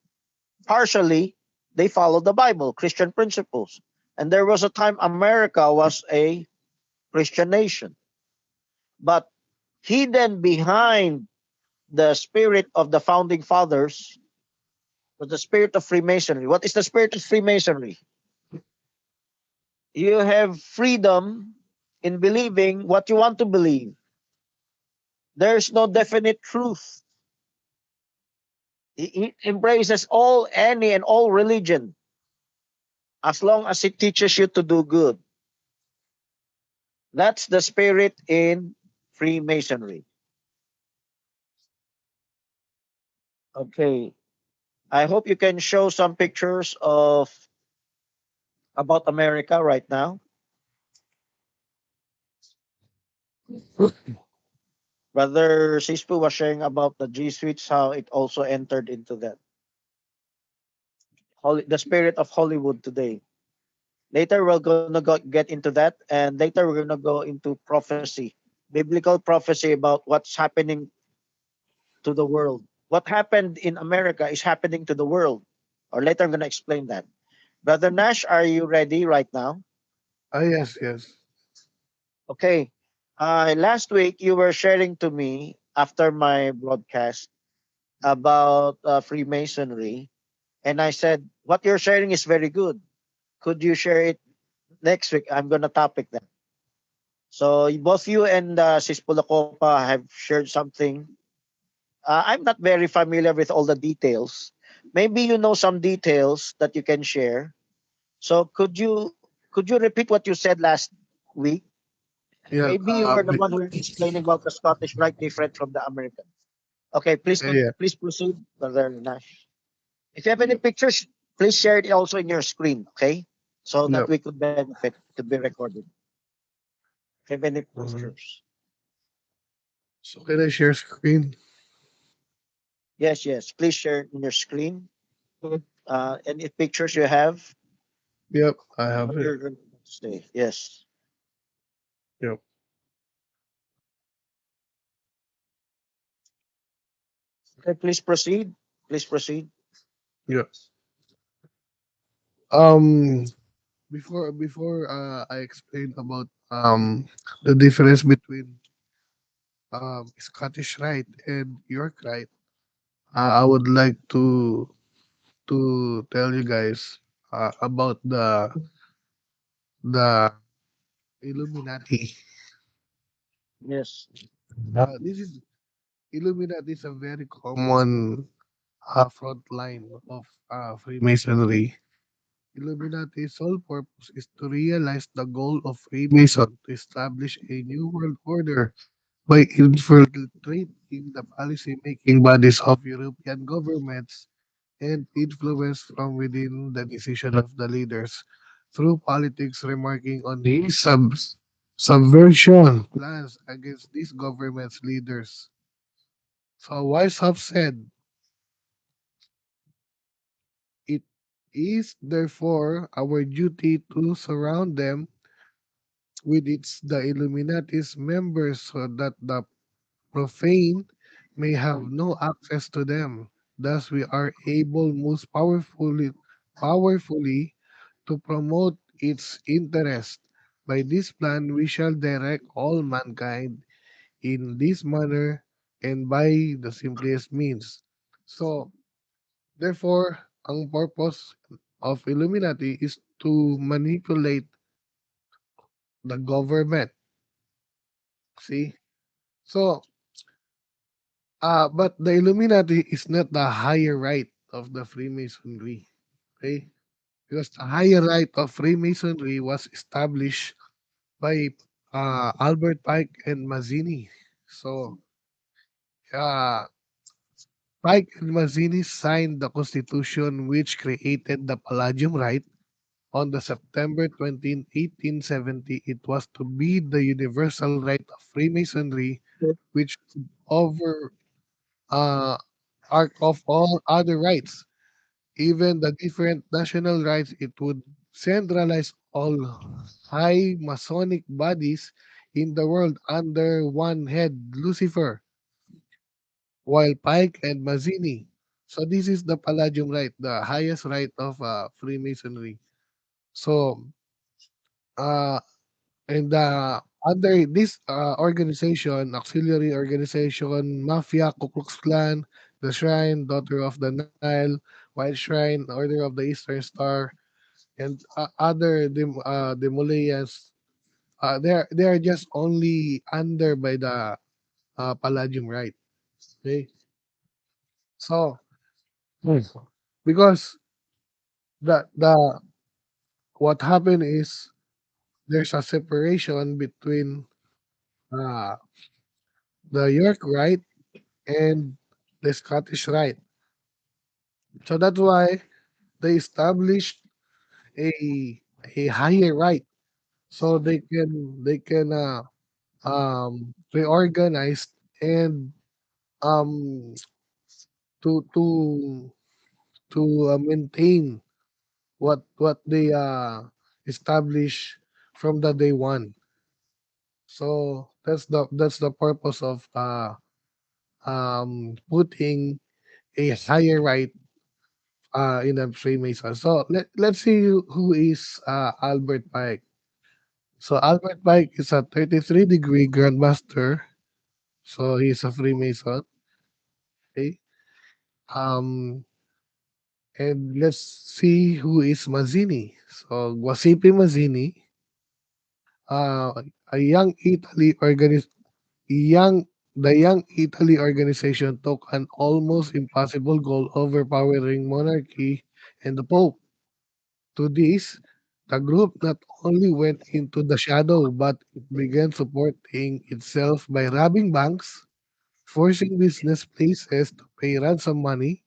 partially they followed the Bible, Christian principles. And there was a time America was a Christian nation. But hidden behind the spirit of the founding fathers was the spirit of Freemasonry. What is the spirit of Freemasonry? You have freedom in believing what you want to believe. There's no definite truth. It embraces all, any, and all religion as long as it teaches you to do good. That's the spirit in Freemasonry. Okay. I hope you can show some pictures of about America right now. Brother Sispu was sharing about the Jesuits, how it also entered into that. The spirit of Hollywood today. Later, we're going to get into that, and later, we're going to go into prophecy, biblical prophecy about what's happening to the world. What happened in America is happening to the world. Or later, I'm going to explain that. Brother Nash, are you ready right now? Yes, yes. Okay. Last week, you were sharing to me after my broadcast about Freemasonry, and I said, what you're sharing is very good. Could you share it next week? I'm going to topic that. So both you and Sis Pulacopa have shared something. I'm not very familiar with all the details. Maybe you know some details that you can share. So could you repeat what you said last week? Yeah, Maybe you were the one who was explaining about the Scottish Rite different from the American. Okay, yeah, please proceed, Brother Nash. If you have any pictures, please share it also in your screen, okay? So yeah. that we could benefit to be recorded. If you have any Mhm. pictures. So can I share screen? Yes, yes. Please share it in your screen. Any pictures you have, Yep, I have what it. you're going to say. Yes. Yep. Okay, please proceed. Please proceed. Yep. Um, before I explain about the difference between Scottish Rite and York Rite, I would like to tell you guys about the Illuminati. Yes. This is Illuminati is a very common front line of Freemasonry. Illuminati's sole purpose is to realize the goal of Freemason to establish a new world order by infiltrating the policy-making bodies of European governments and influence from within the decision of the leaders through politics, remarking on the subversion plans against these governments' leaders. So wise have said, it is therefore our duty to surround them with the Illuminati's members so that the profane may have no access to them. Thus, we are able most powerfully to promote its interest. By this plan, we shall direct all mankind in this manner and by the simplest means. So, therefore, ang purpose of Illuminati is to manipulate the government. See? So, but the Illuminati is not the higher right of the Freemasonry. Okay? Because the higher right of Freemasonry was established by Albert Pike and Mazzini. So, uh, Pike and Mazzini signed the Constitution which created the Palladium Right on the September 20, 1870. It was to be the universal right of Freemasonry, which over uh, arc of all other rights, even the different national rights. It would centralize all high Masonic bodies in the world under one head, Lucifer, while Pike and Mazzini. So this is the Palladium right, the highest right of Freemasonry. So uh, and under this organization, auxiliary organization, Mafia, Ku Klux Klan, the Shrine, Daughter of the Nile, White Shrine, Order of the Eastern Star, and other demolitions, they are just only under by the Palladium right. Okay, so because the what happened is there's a separation between uh, the York right and the Scottish right. So that's why they established a a higher right, so they can reorganize and um to to maintain what they establish from the day one. So that's the purpose of putting a higher right in a Freemason. So let's see who is Albert Pike. So Albert Pike is a 33-degree Grandmaster. So he's a Freemason. Okay. Um, and let's see who is Mazzini. So Guasipi Mazzini, uh, a young the Young Italy organization took an almost impossible goal, overpowering monarchy and the Pope. To this, the group not only went into the shadow, but it began supporting itself by robbing banks, forcing business places to pay ransom money,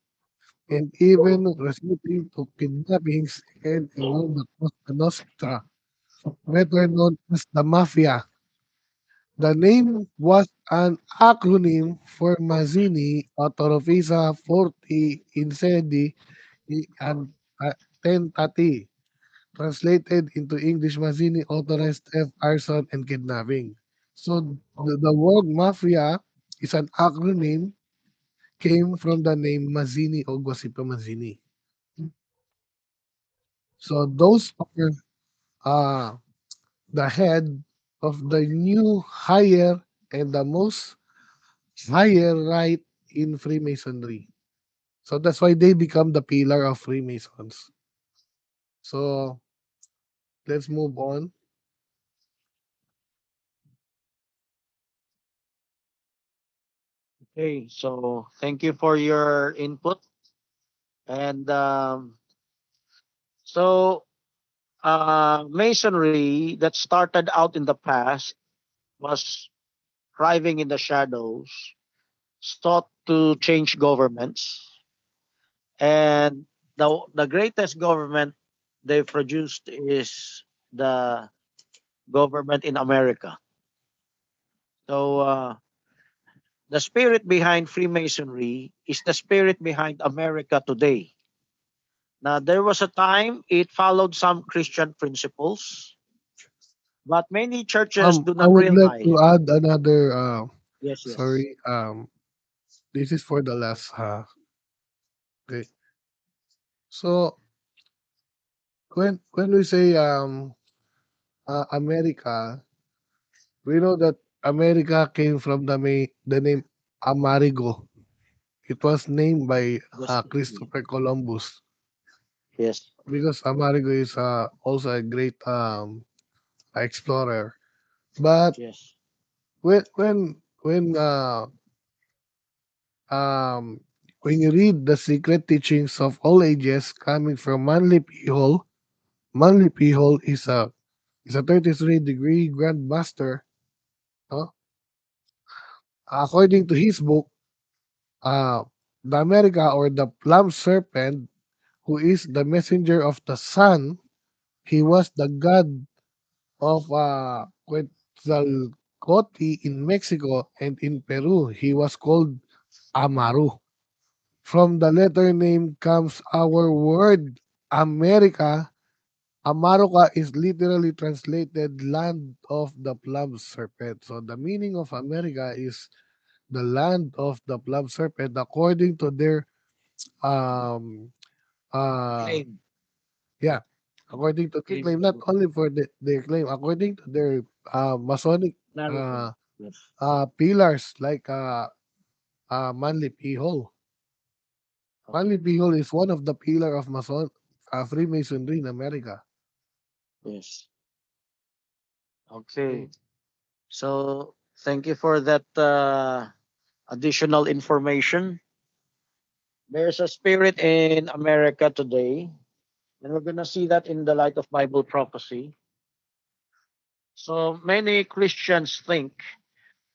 and even resorting to kidnappings and among the Cosa Nostra, better known as the Mafia. The name was an acronym for Mazzini Autorofisa Forti Insedi and Tentati, translated into English, Mazzini authorized theft, arson, and kidnapping. So the word mafia is an acronym, came from the name Mazzini or Guasipa Mazzini. So those are uh, the head of the new higher and the most higher right in Freemasonry. So that's why they become the pillar of Freemasons. So let's move on. Okay, so thank you for your input. And so masonry that started out in the past was thriving in the shadows, sought to change governments, and the greatest government they produced is the government in America. So the spirit behind Freemasonry is the spirit behind America today. Now there was a time it followed some Christian principles, but many churches do I not would like realize. to add another. Yes, yes. Sorry. This is for the last. Okay. So when we say America, we know that America came from the name Amerigo. It was named by Yes. Christopher Columbus Yes. because Amerigo is also a great explorer. But Yes. when um when you read the secret teachings of all ages coming from Manly P. Hall is a 33-degree grandmaster. Huh? According to his book, uh, the America or the plum serpent, who is the messenger of the sun, he was the god of Quetzalcoatl in Mexico, and in Peru he was called Amaru. From the letter name comes our word America. Amaruca is literally translated land of the plum serpent. So the meaning of America is the land of the plum serpent according to their um uh Claim. yeah, according to their Claim claim, of not the only for their claim, according to their Masonic narrative. Yes. pillars like Manly P. Hall. Manly Okay. P. Hall is one of the pillar of Freemasonry in America. Yes. Okay. So thank you for that additional information. There's a spirit in America today, and we're gonna see that in the light of Bible prophecy. So many Christians think.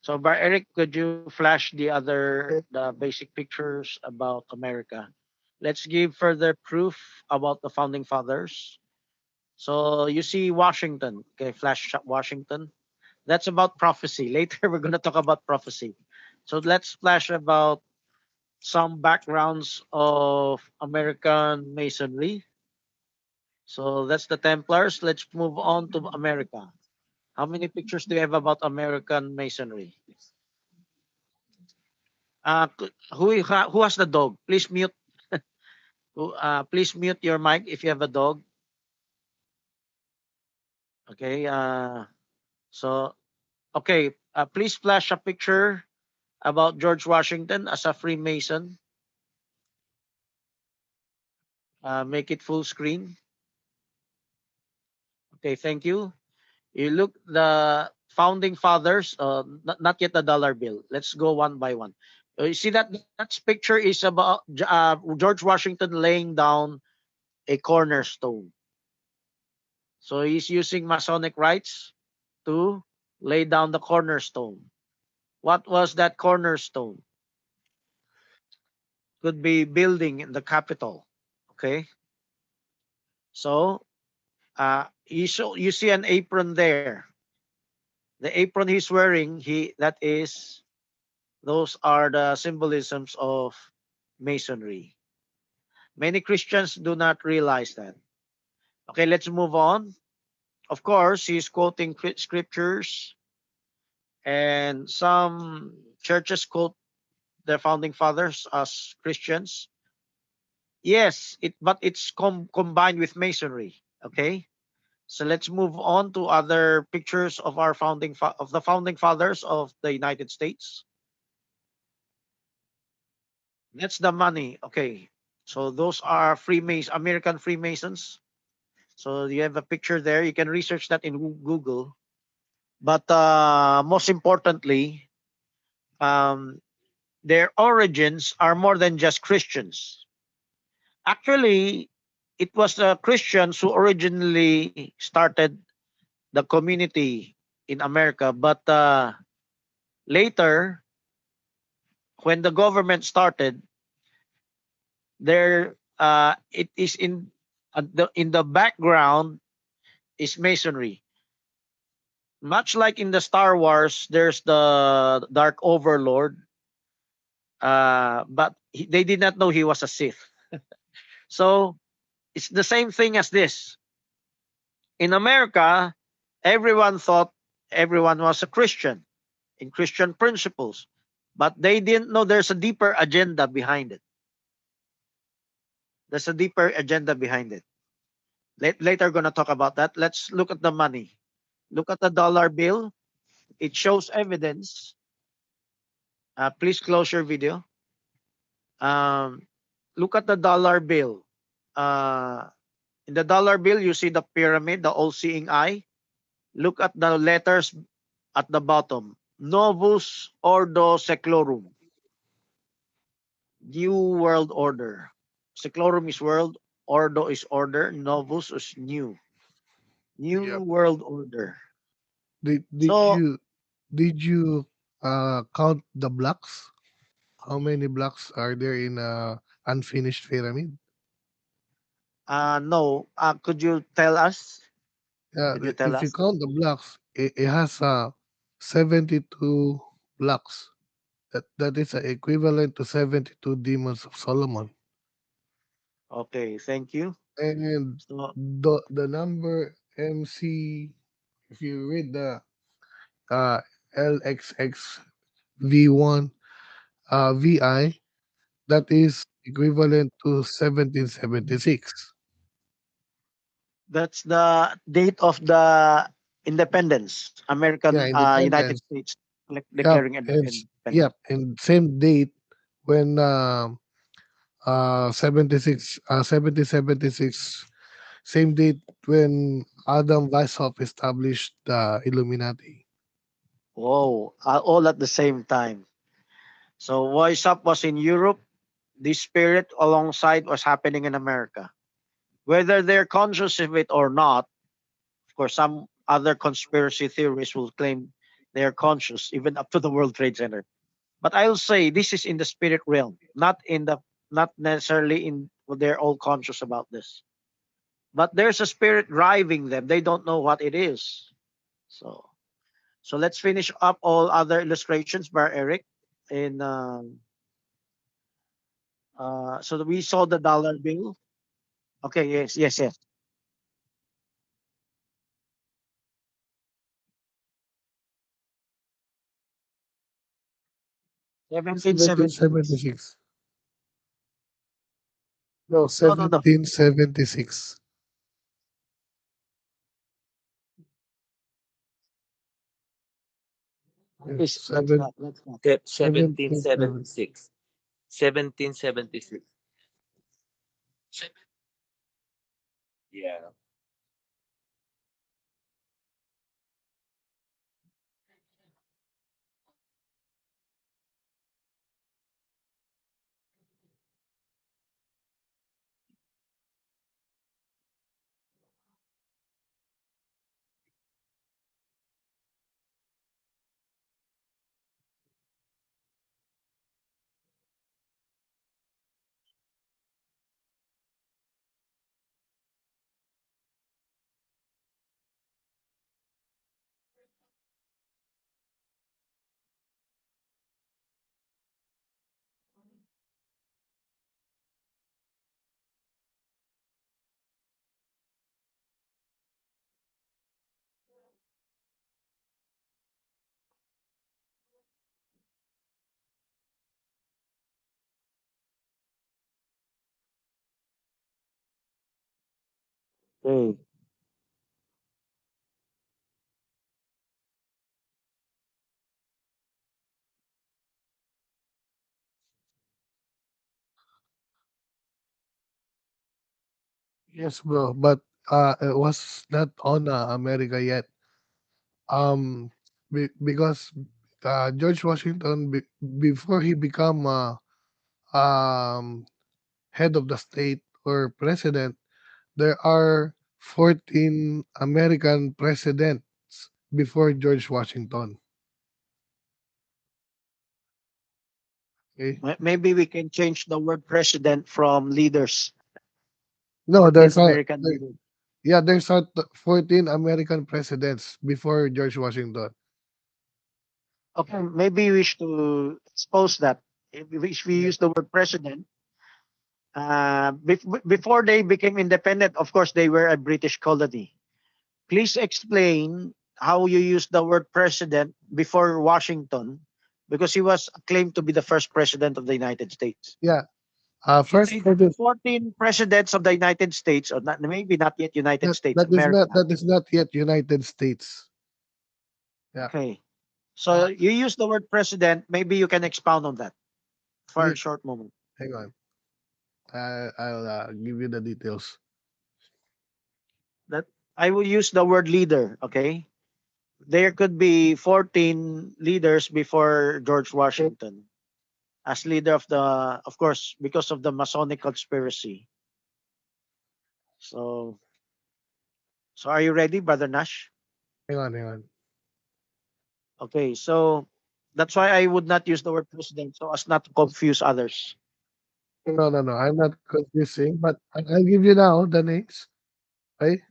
So, Bar Eric, could you flash the basic pictures about America? Let's give further proof about the founding fathers. So you see Washington. Okay, flash Washington. That's about prophecy. Later we're gonna talk about prophecy. So let's flash about some backgrounds of American Masonry. So that's the Templars. Let's move on to America. How many pictures do you have about American Masonry? Who has the dog? Please mute. Please mute your mic if you have a dog. Okay. So okay. Please flash a picture about George Washington as a Freemason. Make it full screen. Okay. Thank you. You look the founding fathers. Not yet the dollar bill. Let's go one by one. You see that picture is about George Washington laying down a cornerstone. So he's using Masonic rites to lay down the cornerstone. What was that cornerstone? Could be building in the Capitol. Okay, so you see an apron there. The apron he's wearing, he that is those are the symbolisms of Masonry. Many Christians do not realize that. Okay, let's move on. Of course, he's quoting scriptures, and some churches quote the founding fathers as Christians. Yes, but it's combined with Masonry. Okay, so let's move on to other pictures of our of the founding fathers of the United States. That's the money. Okay, so those are American Freemasons. So you have a picture there. You can research that in Google. But most importantly, um, their origins are more than just Christians. Actually, it was the Christians who originally started the community in America, but later, when the government started, there it is in the background is Masonry. Much like in the Star Wars, there's the Dark Overlord, but they did not know he was a Sith. So it's the same thing as this. In America, everyone thought everyone was a Christian in Christian principles, but they didn't know there's a deeper agenda behind it. There's a deeper agenda behind it. Later, gonna talk about that. Let's look at the money. Look at the dollar bill. It shows evidence. Please close your video. Um, Look at the dollar bill. Uh, in the dollar bill, you see the pyramid, the all-seeing eye. Look at the letters at the bottom. Novus Ordo Seclorum. New World Order. Seclorum is world. Ordo is order. Novus is new. New Yep. World Order. Did did So, you did you count the blocks? How many blocks are there in a unfinished pyramid? no. Could you tell us? Yeah, Could you tell if you us? count the blocks, it has 72 blocks. That is equivalent to 72 demons of Solomon. Okay, thank you. And So, the number MC, if you read the uh, LXX V1 VI, that is equivalent to 1776. that's the date of the independence, Yeah, American United independence. States Yep, declaring independence. yep, and same date when 76 1776, same date when Adam Weishaupt established the Illuminati. Whoa, all at the same time. So, Voice Up was in Europe. This spirit alongside was happening in America. Whether they're conscious of it or not, of course, some other conspiracy theorists will claim they are conscious, even up to the World Trade Center. But I'll say this is in the spirit realm, not necessarily in well, they're all conscious about this. But there's a spirit driving them. They don't know what it is. So let's finish up all other illustrations by Eric. In so we saw the dollar bill. Okay, yes, yes, yes. 1776. 1776. No, No, no, no. 1776. Yeah, Please, let's seven not. Let's not. 1770. 1776. 1776. Yeah. Okay. Yes, bro, but it was not on America yet. Because George Washington, before he become um, head of the state or president, there are 14 American presidents before George Washington. Okay? Maybe we can change the word president from leaders, No, 14 American leaders. yeah, there's 14 American presidents before George Washington. Okay, maybe we should expose that. If we Yeah, use the word president, before they became independent, of course, they were a British colony. Please explain how you use the word president before Washington, because he was claimed to be the first president of the United States. yeah. It's First president 14 presidents of the United States, or not, maybe not yet United States, America. that is not yet United States. Yeah. Okay. So Uh, you use the word president. Maybe you can expound on that for a it, short moment. hang on. I'll give you the details. That I will use the word leader. Okay. There could be 14 leaders before George Washington as leader of the, of course, because of the Masonic conspiracy. So, so are you ready, Brother Nash? Hang on. Okay. So that's why I would not use the word president so as not to confuse others. No. I'm not confusing, but I'll give you now the names. Okay.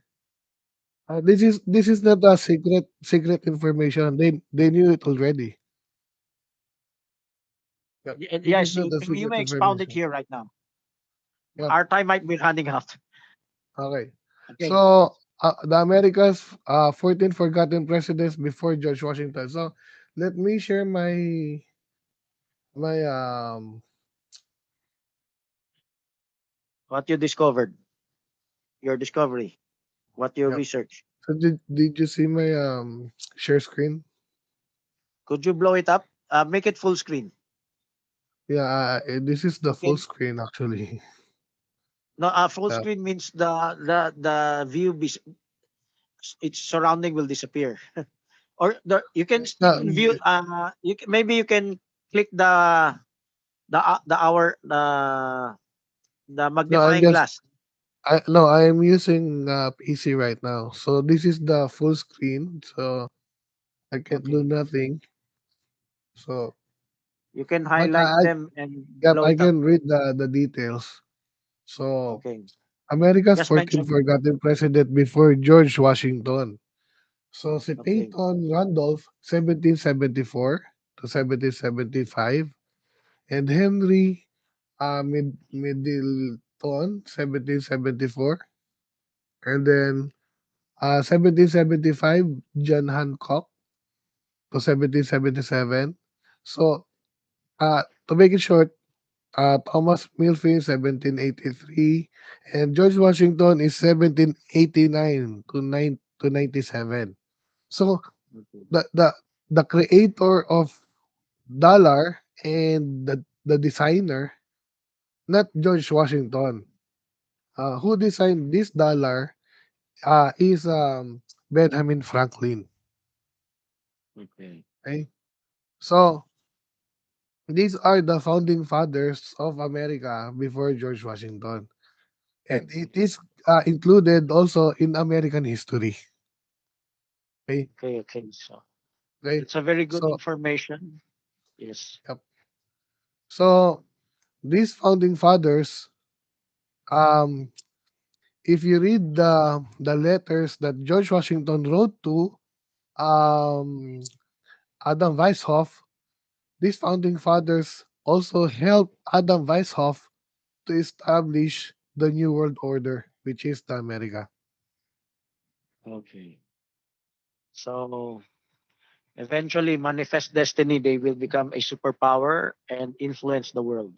This is not a secret information. They knew it already. Yep. This is Yes, not a you secret may expound it information. here right now. Yep. Our time might be running out. Okay. Okay. So the America's 14 forgotten presidents before George Washington. So let me share my What you discovered, your discovery, what you yep. research. So did you see my share screen? Could you blow it up? Make it full screen. Yeah, this is the full Okay. screen actually. No, full Uh, screen means the view its surrounding will disappear. Or you can no, still view. Maybe you can click the no, I'm magnifying just glass. I am using PC right now. So this is the full screen. So I can't do Okay. nothing. So You can but highlight them and yep, blow I it up. can read the details. So Okay. America's Just 14th mention. forgotten president before George Washington. So si Okay. Peyton Randolph, 1774 to 1775, and Henry Middleton, 1774, and then 1775, John Hancock to 1777. So to make it short, Thomas Milfield, 1783, and George Washington is 1789 to 97. So Okay. the the the creator of dollar and the designer, not George Washington. Who designed this dollar is Benjamin Franklin. Okay. Okay, so these are the founding fathers of America before George Washington, and it is included also in American history. Okay, Okay. Okay. So okay. it's a very good So information. Yes. yep. So these founding fathers, um, if you read the letters that George Washington wrote to um, Adam Weishaupt, these founding fathers also helped Adam Weishaupt to establish the New World Order, which is the America. Okay. So eventually, manifest destiny, they will become a superpower and influence the world.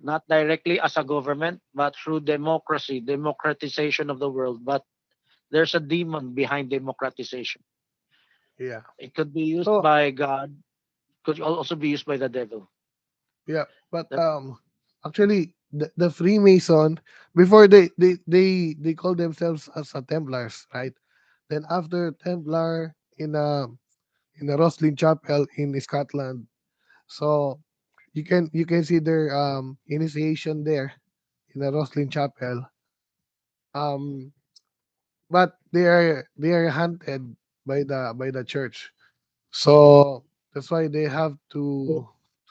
Not directly as a government, but through democracy, democratization of the world. But there's a demon behind democratization. Yeah. It could be used So by God, could also be used by the devil. yeah, but That actually the Freemason before they call themselves as a Templars, right? Then after Templar in a Roslin Chapel in Scotland, so you can see their initiation there in the Roslin Chapel. Um, but they are hunted by the church, so that's why they have to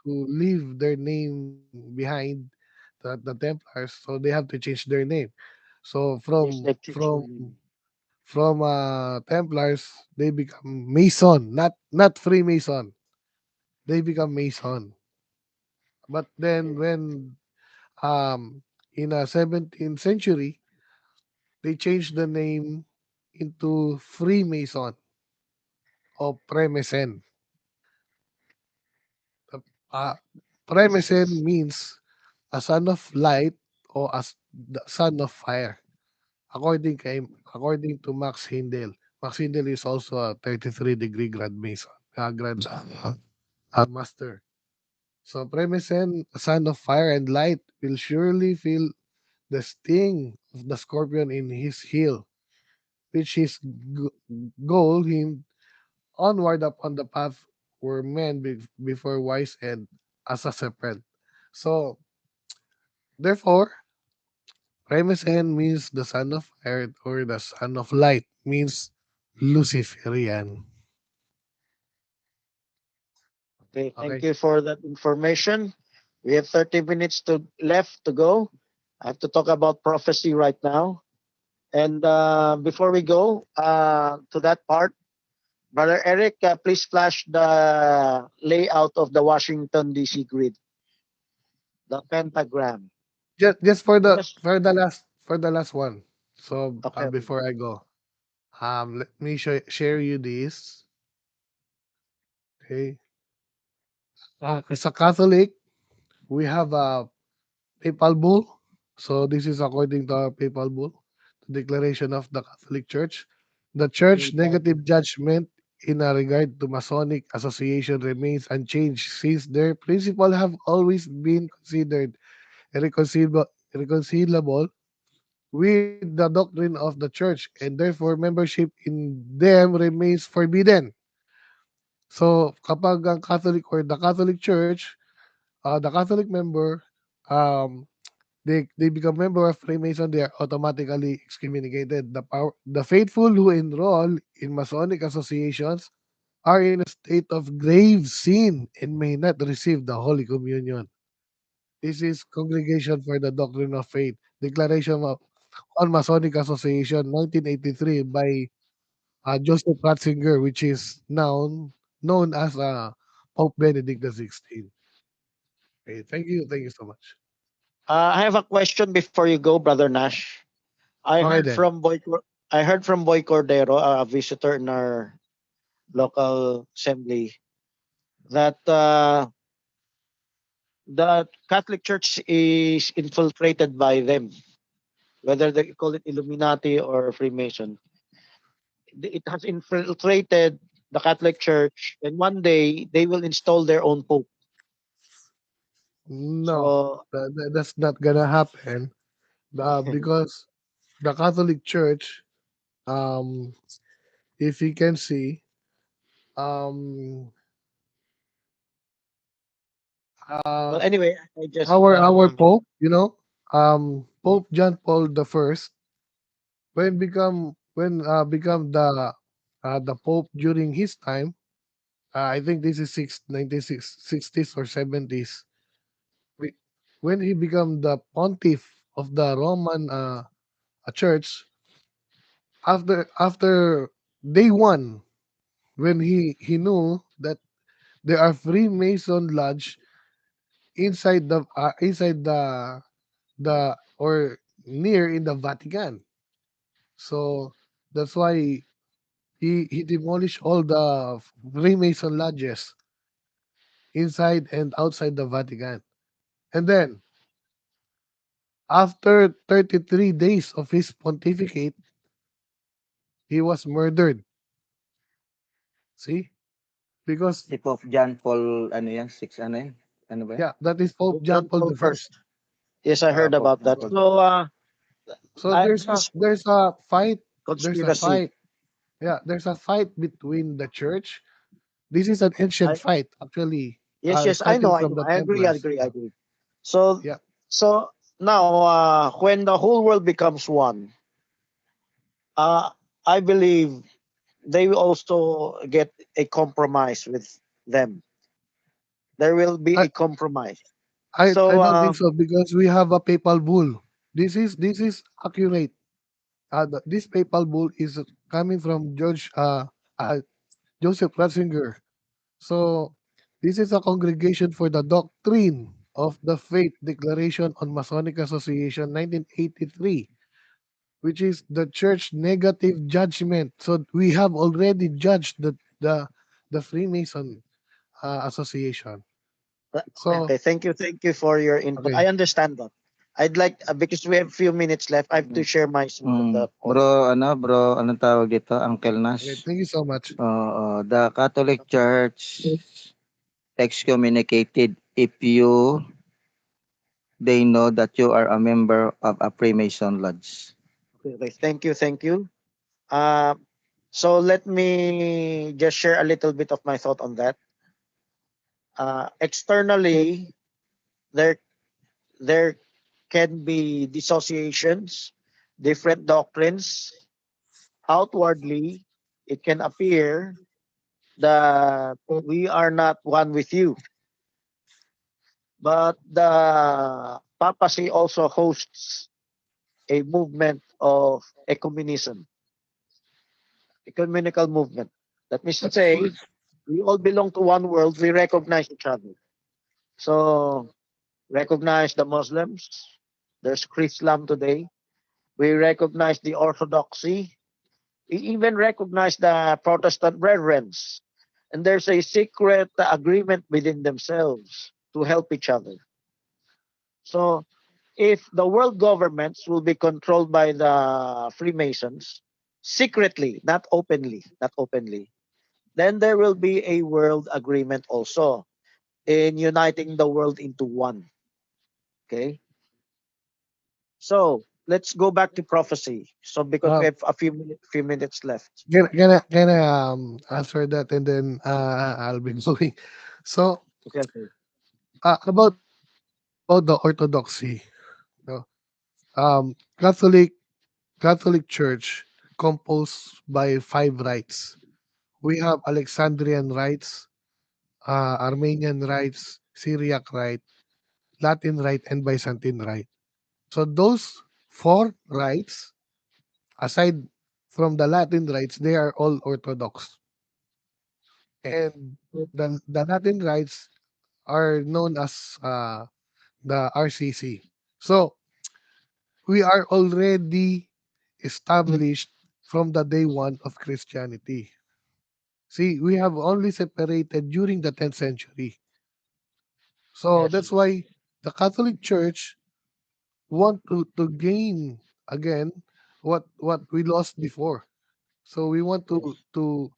leave their name behind the Templars. So they have to change their name. So yes, from they teach from them. from Templars they become Mason, not Freemason. They become Mason. But then Okay. when in a 17th century they changed the name into Freemason or Premisen. The, uh, This Premisen is means a son of light o as the son of fire. According to Max Hindel. Max Hindel is also a 33-degree Grand Mason, Master. So Premisen, a son of fire and light, will surely feel the sting of the scorpion in his heel, which his goal him onward upon the path where men before wise and as a serpent. So therefore, Premisen means the son of fire or the son of light means Luciferian. Okay, thank Okay. you for that information. We have 30 minutes to left to go. I have to talk about prophecy right now. And before we go to that part, Brother Eric, please flash the layout of the Washington D.C. grid, the pentagram. Just Yes. for the last one. So Okay. Okay. before I go, let me share you this. Okay. As a Catholic, we have a papal bull. So this is according to our papal bull, the declaration of the Catholic Church. The Church Papal. negative judgment in a regard to Masonic association remains unchanged since their principles have always been considered irreconcilable with the doctrine of the Church, and therefore membership in them remains forbidden. So kapag ang Catholic or the Catholic Church, the Catholic member, um, they become member of Freemason, they are automatically excommunicated. The faithful who enroll in Masonic associations are in a state of grave sin and may not receive the Holy Communion. This is Congregation for the Doctrine of Faith, Declaration of on Masonic Association, 1983, by Joseph Ratzinger, which is now known as Pope Benedict XVI. Okay, thank you so much. I have a question before you go, Brother Nash. I Okay heard then. from I heard from Boy Cordero, a visitor in our local assembly, that the Catholic Church is infiltrated by them, whether they call it Illuminati or Freemason. It has infiltrated the Catholic Church, and one day they will install their own pope. No, So, that's not gonna happen. Because the Catholic Church, um, if you can see, um, uh, well, anyway, I just our Pope, Pope John Paul the First, when become the Pope during his time, I think this is 1960s or 70s. we- When he became the pontiff of the Roman Church, after day one, when he knew that there are Freemason lodge inside the or near in the Vatican. So that's why he demolished all the Freemason lodges inside and outside the Vatican. And then after 33 days of his pontificate, he was murdered. See? Because Si Pope John Paul ano yan, 6 ano yan? Ano ba yan? yeah, that is Pope John John Paul Paul the First. first. Yes, I heard Pope about John that. Paul. So, So this there's a fight. There's a conspiracy. fight. Yeah, there's a fight between the church. This is an ancient I fight, actually, Yes, yes, I know, starting I from know. the I agree, I Templars. agree, I agree. So, Yeah, so now, when the whole world becomes one, uh, I believe they will also get a compromise with them. There will be I, a compromise. I So, don't think so because we have a papal bull. This is accurate. This papal bull is coming from uh, Joseph Ratzinger. So this is a congregation for the doctrine of the faith declaration on Masonic Association 1983, which is the church negative judgment. So we have already judged the Freemason association. So Okay, thank you for your input. I okay, understand that. I'd like because we have few minutes left. I have to share my side of the point. Bro, anong tawag dito? Uncle okay, Nash. thank you so much. The Catholic Church excommunicated if they know that you are a member of a Freemason lodge. Okay, okay. Thank you. Uh, so let me just share a little bit of my thought on that. Externally, there there can be dissociations, different doctrines. Outwardly, it can appear that we are not one with you, but the papacy also hosts a movement of ecumenism, ecumenical movement. That means to say, we all belong to one world. We recognize each other. So recognize the Muslims. There's Chrislam today. We recognize the Orthodoxy. We even recognize the Protestant brethren. And there's a secret agreement within themselves to help each other. So if the world governments will be controlled by the Freemasons, secretly, not openly, then there will be a world agreement also in uniting the world into one. Okay. So let's go back to prophecy. So because we Um, have few minutes left. can I answer that, and then I'll be going. So Okay. Okay. about the orthodoxy, you know, Catholic Church composed by five rites. We have Alexandrian rites, Armenian rites, Syriac rite, Latin rite, and Byzantine rite. So those four rites, aside from the Latin rites, they are all Orthodox. And the Latin rites are known as the RCC. So we are already established from the day one of Christianity. See, we have only separated during the 10th century. So Yes. that's why the Catholic Church want to gain again what we lost before. So we want Yes. to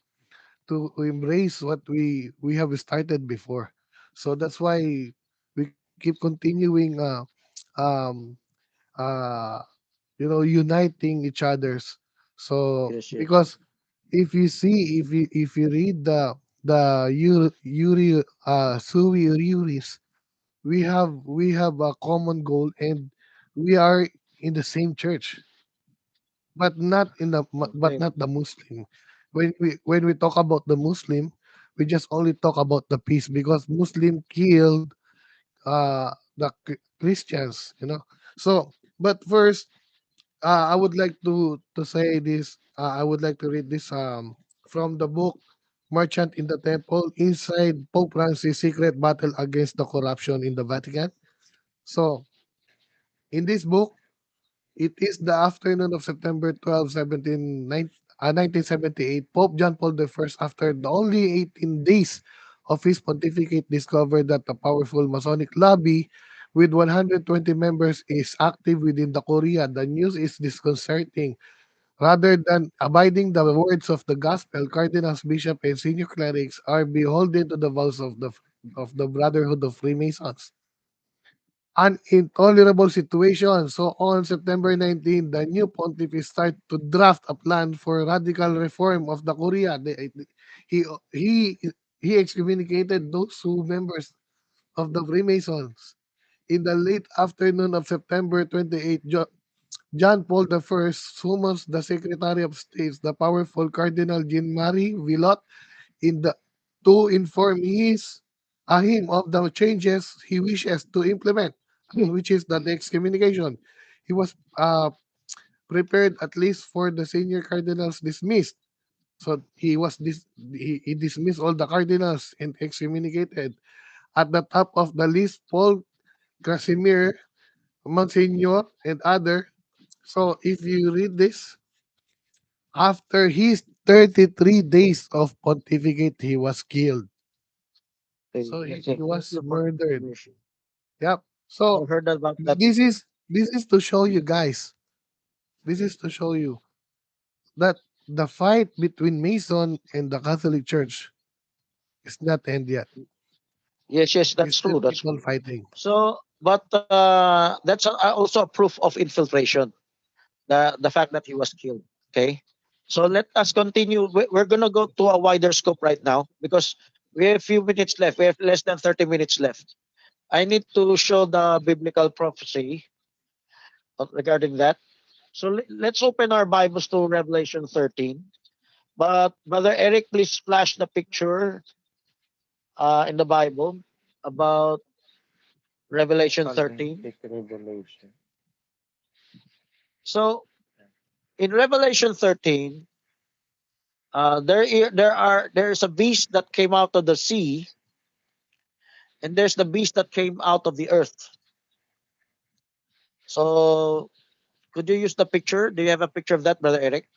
embrace what we have started before. So that's why we keep continuing um uh uniting each others. So Yes. Yes. because if you read the Yuri Sui Uris, we have a common goal, and we are in the same church, but Okay. not the Muslim. When we talk about the Muslim, we just only talk about the peace, because Muslim killed the Christians. So, but first, I would like to say this. I would like to read this from the book Merchant in the Temple, inside Pope Francis' secret battle against the corruption in the Vatican. So in this book, it is the afternoon of September 12, 1978. Pope John Paul I, after the only 18 days of his pontificate, discovered that the powerful Masonic lobby with 120 members is active within the Korea. The news is disconcerting. Rather than abiding the words of the gospel, cardinals, bishops, and senior clerics are beholden to the vows of the Brotherhood of Freemasons. An intolerable situation. So on September 19, the new pontiff started to draft a plan for radical reform of the Korea. He he he excommunicated those who members of the Freemasons. In the late afternoon of September 28, John Paul I summons the Secretary of State, the powerful Cardinal Jean-Marie Villot, in the to inform him of the changes he wishes to implement, which is the next communication. He was prepared at least for the senior cardinals dismissed. So he dismissed all the cardinals and excommunicated. At the top of the list, Paul Casimir, Monsignor, and other. So if you read this, after his 33 days of pontificate, he was killed. So Yes, he yes. Thank was you for the murdered. information. Yep. I So heard about that. this is to show you guys. This is to show you that the fight between Mason and the Catholic Church is not end yet. Yes, yes, It's that's still true. That's people true. fighting. So, but that's also a proof of infiltration. The fact that he was killed. Okay. So let us continue. We're gonna go to a wider scope right now because we have a few minutes left. We have less than 30 minutes left. I need to show the biblical prophecy regarding that. So let's open our Bibles to Revelation 13. But Brother Eric, please flash the picture in the Bible about Revelation 13. Authentic revelation. So in Revelation 13, there's a beast that came out of the sea, and there's the beast that came out of the earth. So could you use the picture? Do you have a picture of that, Brother Eric?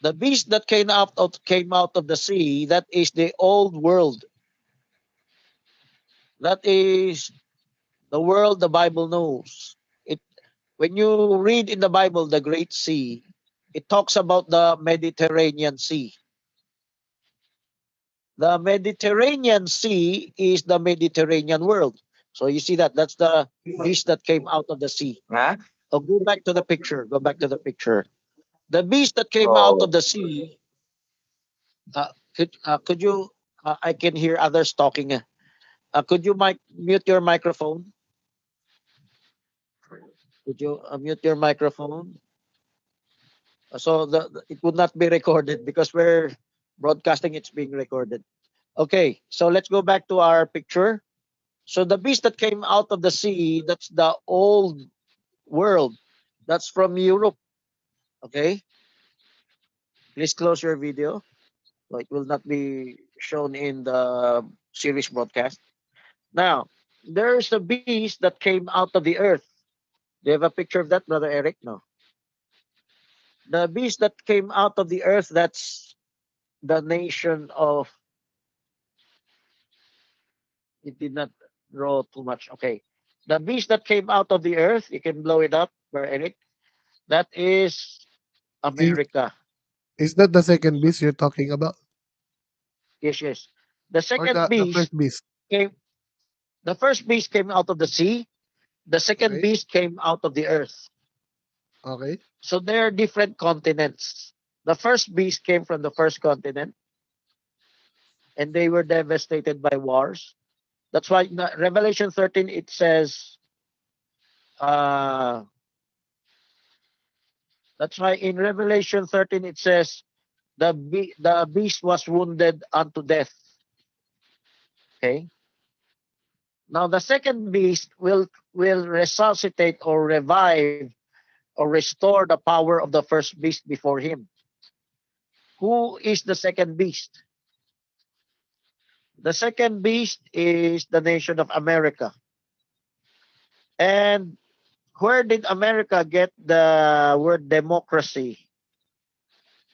The beast that came out of the sea, that is the old world. That is the world the Bible knows. It When you read in the Bible the Great Sea, it talks about the Mediterranean Sea. The Mediterranean Sea is the Mediterranean world. So you see that that's the beast that came out of the sea. Huh? So go back to the picture. Go back to the picture. The beast that came out of Oh. the sea. Could you? I can hear others talking. Could you mute your microphone? Could you mute your microphone? So it would not be recorded because we're broadcasting. It's being recorded. Okay. So let's go back to our picture. So the beast that came out of the sea, that's the old world. That's from Europe. Okay. Please close your video. So it will not be shown in the series broadcast. Now, there's a beast that came out of the earth. Do you have a picture of that, Brother Eric? No. The beast that came out of the earth, that's the nation of, it did not draw too much. Okay. The beast that came out of the earth, you can blow it up, Brother Eric. That is Is America. is that the second beast you're talking about? Yes, yes. The Or second the beast first beast? came, the first beast came out of the sea. The second Okay. beast came out of the earth. Okay. So they are different continents. The first beast came from the first continent, and they were devastated by wars. That's why in Revelation 13 it says, uh, that's why in Revelation 13 it says, the beast was wounded unto death. Okay. Now the second beast will resuscitate or revive or restore the power of the first beast before him. Who is the second beast? The second beast is the nation of America. And where did America get the word democracy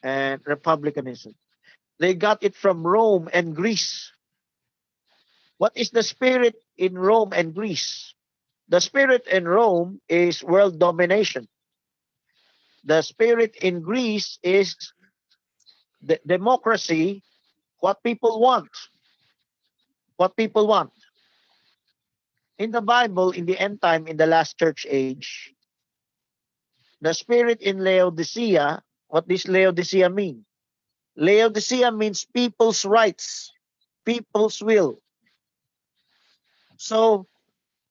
and republicanism? They got it from Rome and Greece. What is the spirit in Rome and Greece? The spirit in Rome is world domination. The spirit in Greece is the democracy, what people want. What people want. In the Bible, in the end time, in the last church age, the spirit in Laodicea, what does Laodicea mean? Laodicea means people's rights, people's will. So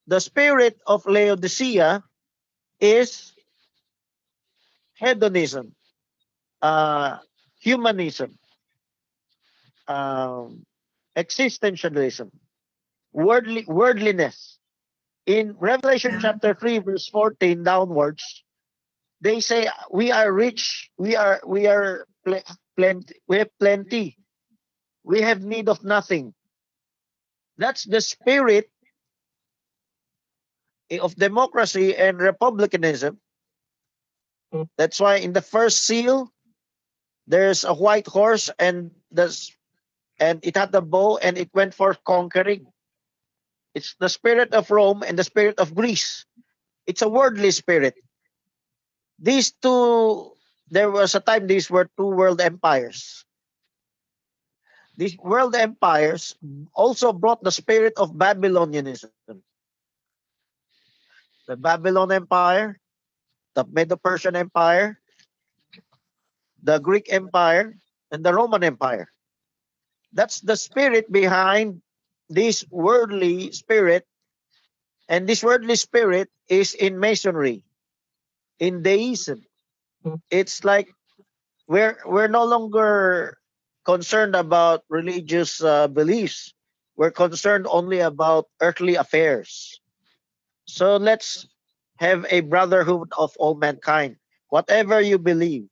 the spirit of Laodicea is hedonism, uh, humanism, um, existentialism, worldliness. In Revelation chapter 3, verse 14 downwards, they say we are rich, we have plenty, we have need of nothing. That's the spirit of democracy and republicanism. That's why in the first seal there's a white horse and and it had the bow and it went for conquering. It's the spirit of Rome and the spirit of Greece. It's a worldly spirit. These two, there was a time these were two world empires. These world empires also brought the spirit of Babylonianism. The Babylon Empire, the Medo-Persian Empire, the Greek Empire, and the Roman Empire. That's the spirit behind this worldly spirit, and this worldly spirit is in Masonry, in Deism. It's like we're no longer concerned about religious beliefs. We're concerned only about earthly affairs. So let's have a brotherhood of all mankind. Whatever you believe.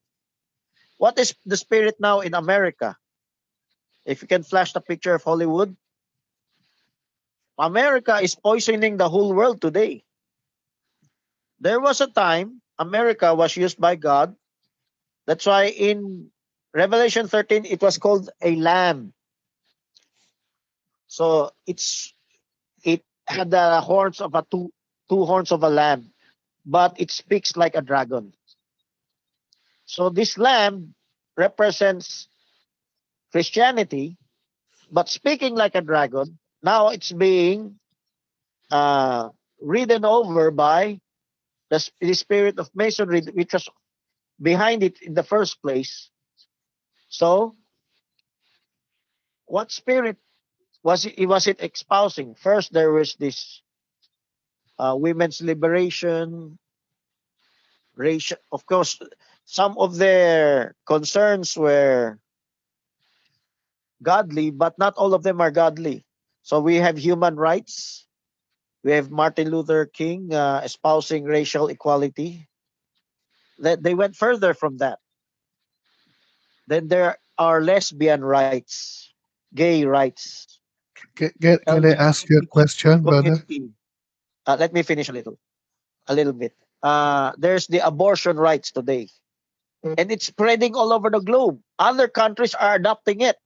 What is the spirit now in America? If you can flash the picture of Hollywood, America is poisoning the whole world today. There was a time America was used by God. That's why in Revelation 13 it was called a lamb. So it had the horns of a two horns of a lamb, but it speaks like a dragon. So this lamb represents Christianity, but speaking like a dragon. Now it's being uh, ridden over by the spirit of Masonry, which was behind it in the first place. So, what spirit was it espousing? First, there was this women's liberation, racial. Of course, some of their concerns were godly, but not all of them are godly. So we have human rights. We have Martin Luther King espousing racial equality. That they went further from that. Then there are lesbian rights, gay rights, Can I ask you a LGBT question, brother? community. Let me finish a little bit. There's the abortion rights today, and it's spreading all over the globe. Other countries are adopting it.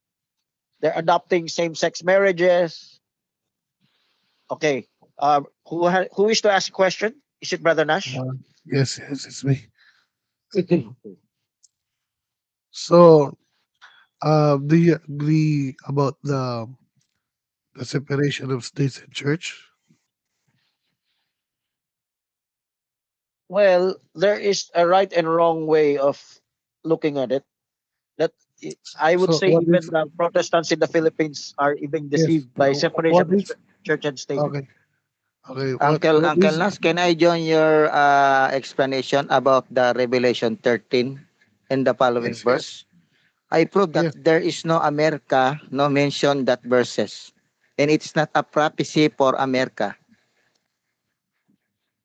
They're adopting same-sex marriages. Okay. Who is to ask a question? Is it Brother Nash? Uh, yes, it's me. So, do you agree about the separation of states and church? Well, there is a right and wrong way of looking at it. That I would So, say what even is the Protestants in the Philippines are even yes? deceived by separation What of is church and state. okay? Okay, Uncle what Uncle is Nas, can I join your explanation about the Revelation 13 in the following yes, verse? I prove that yes. there is no America, no mention that verses. And it's not a prophecy for America.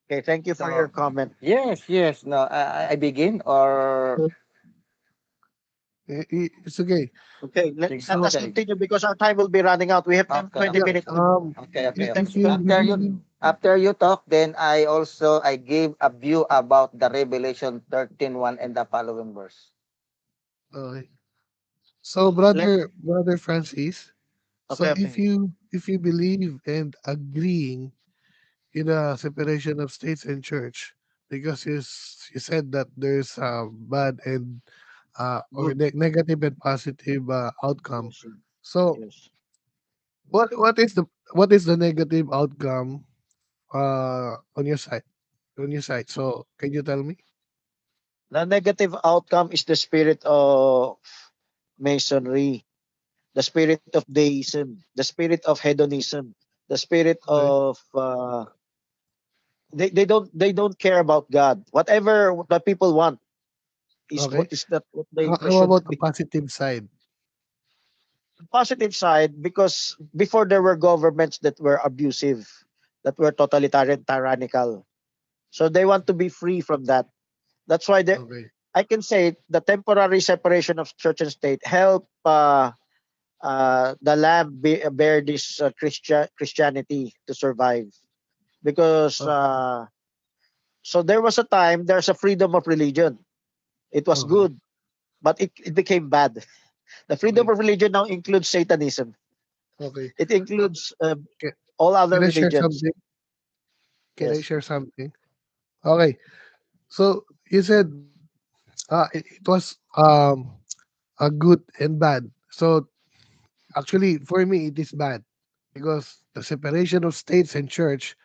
Okay, thank you for your So, comment. yes. No, I begin or It's okay. Okay, let us okay. continue because our time will be running out. We have 10, Okay, 20 Yeah. okay. minutes to go. Okay. If Thanks, you God. believe, After you talk, then I give a view about the Revelation 13:1 and the following verse. okay. So, Let brother Francis. So, okay, okay. if you believe and agreeing in the separation of states and church, because you said that there's bad and or Good. negative and positive outcome. Yes, sir. So, Yes. what is the negative outcome on your side? On your side. So, can you tell me? The negative outcome is the spirit of masonry, the spirit of deism, the spirit of hedonism, the spirit Okay. of they don't care about God. Whatever the people want Okay. is that what they How should about the be. positive side? Positive side, because before there were governments that were abusive, that were totalitarian, tyrannical. So they want to be free from that. That's why Okay. I can say the temporary separation of church and state help the lamb bear this Christianity to survive. Because Oh, so there was a time there's a freedom of religion. It was okay. good, but it became bad. The freedom Okay. of religion now includes Satanism. Okay. It So, includes ca- all other can I share religions. something? Can I Yes. share something? Okay. So you said it was a good and bad. So actually, for me, it is bad because the separation of states and church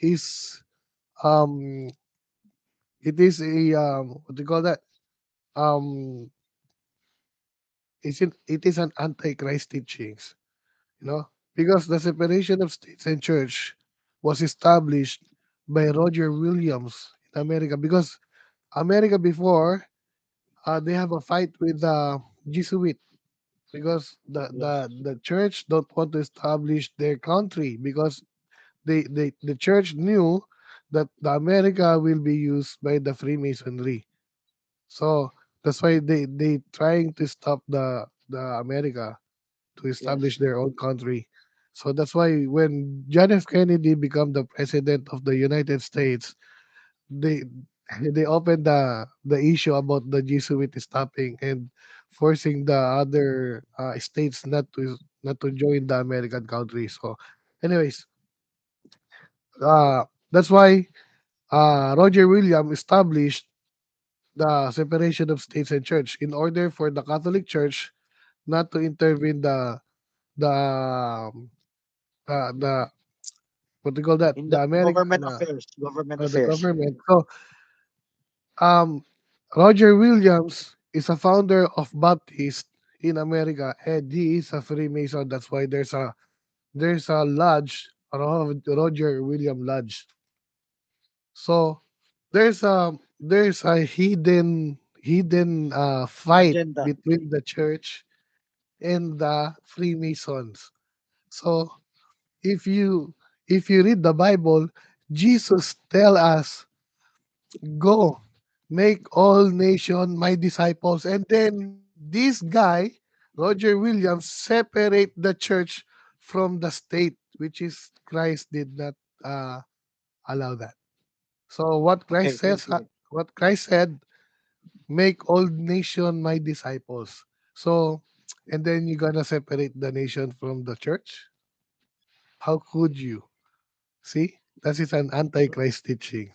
is um it is a what do you call that um it is an antichrist teachings, you know, because the separation of states and church was established by Roger Williams in America because America before they have a fight with the Jesuit because Yes. the church don't want to establish their country because the church knew that the America will be used by the Freemasonry. So that's why they trying to stop the America to establish Yes. their own country. So that's why when John F. Kennedy became the president of the United States, they they opened the issue about the Jesuit stopping and forcing the other states not to join the American country. So, anyways, that's why Roger William established the separation of states and church in order for the Catholic Church not to intervene the the what do you call that In the the American government affairs, government the affairs. government. So um Roger Williams is a founder of Baptist in America and he is a Freemason. That's why there's a lodge, Roger William Lodge. So there's a hidden fight Agenda. between the church and the Freemasons. So if you if you read the Bible, Jesus tell us, "Go, make all nation my disciples." And then this guy, Roger Williams, separate the church from the state, which is Christ did not uh, allow that. So Okay, thank you. what Christ said, make all nation my disciples. So, and then you're gonna separate the nation from the church? How could you? See, that is an So, antichrist teaching.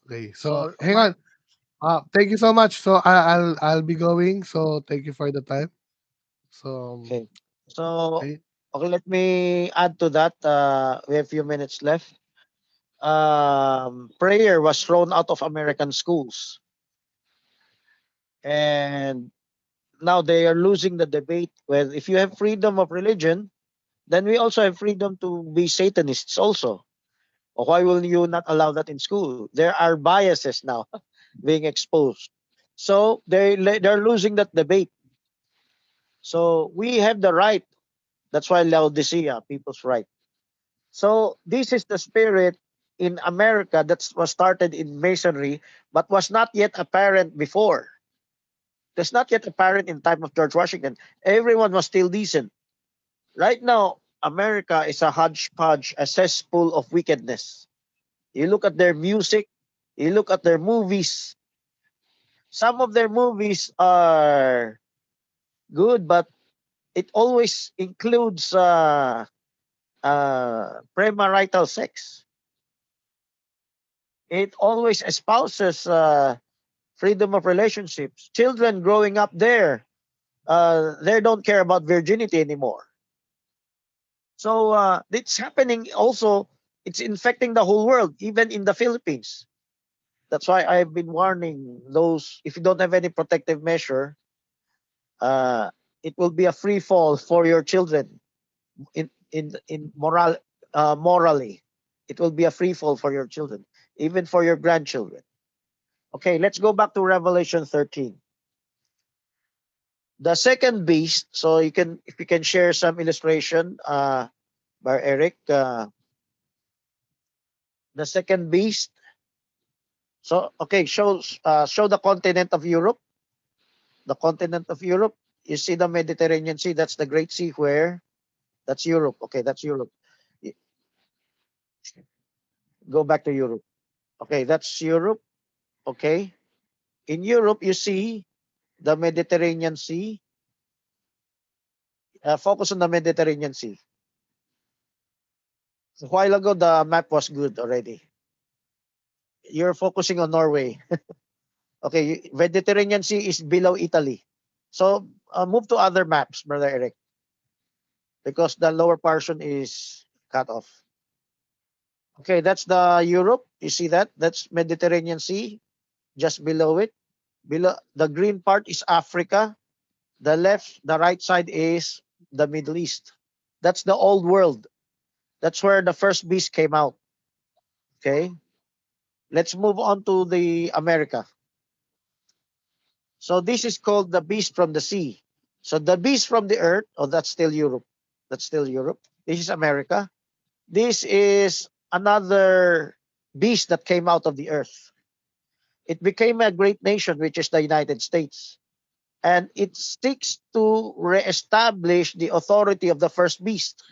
Okay, so so hang on. Thank you so much. So I'll be going. So thank you for the time. So okay. So okay, okay, let me add to that. We have a few minutes left. Prayer was thrown out of American schools, and now they are losing the debate. Well, if you have freedom of religion, then we also have freedom to be Satanists also. Why will you not allow that in school? There are biases now being exposed. So they're losing that debate. So we have the right. That's why Laodicea, people's right. So this is the spirit in America that was started in Masonry, but was not yet apparent before. It's not yet apparent in time of George Washington. Everyone was still decent. Right now, America is a hodgepodge, a cesspool of wickedness. You look at their music, you look at their movies. Some of their movies are good, but it always includes premarital sex. It always espouses freedom of relationships. Children growing up there, they don't care about virginity anymore. So it's happening also. It's infecting the whole world, even in the Philippines. That's why I've been warning those. If you don't have any protective measure, uh, it will be a free fall for your children morally. It will be a free fall for your children, even for your grandchildren. Okay, let's go back to Revelation 13. The second beast. So you can, if you can share some illustration, by Eric. The second beast. So okay, show the continent of Europe. The continent of Europe. You see the Mediterranean Sea. That's the Great Sea. Where? That's Europe. Okay, that's Europe. Y- Go back to Europe. Okay, that's Europe. Okay. In Europe, you see the Mediterranean Sea. Focus on the Mediterranean Sea. A while ago, the map was good already. You're focusing on Norway. Okay, Mediterranean Sea is below Italy. So move to other maps, Brother Eric, because the lower portion is cut off. Okay, that's the Europe. You see that? That's Mediterranean Sea. Just below it. Below the green part is Africa. The right side is the Middle East. That's the old world. That's where the first beast came out. Okay. Let's move on to the America. So this is called the beast from the sea. So the beast from the earth, oh, that's still Europe. That's still Europe. This is America. This is another beast that came out of the earth. It became a great nation, which is the United States. And it seeks to reestablish the authority of the first beast.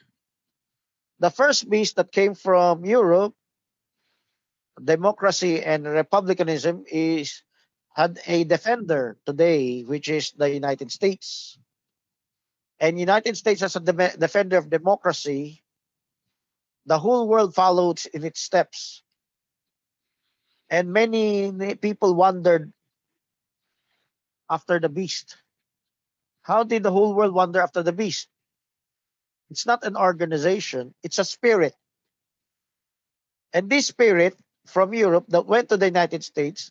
The first beast that came from Europe, democracy and republicanism, is had a defender today, which is the United States. And United States as a defender of democracy, the whole world followed in its steps. And many people wondered after the beast. How did the whole world wander after the beast? It's not an organization, it's a spirit. And this spirit from Europe that went to the United States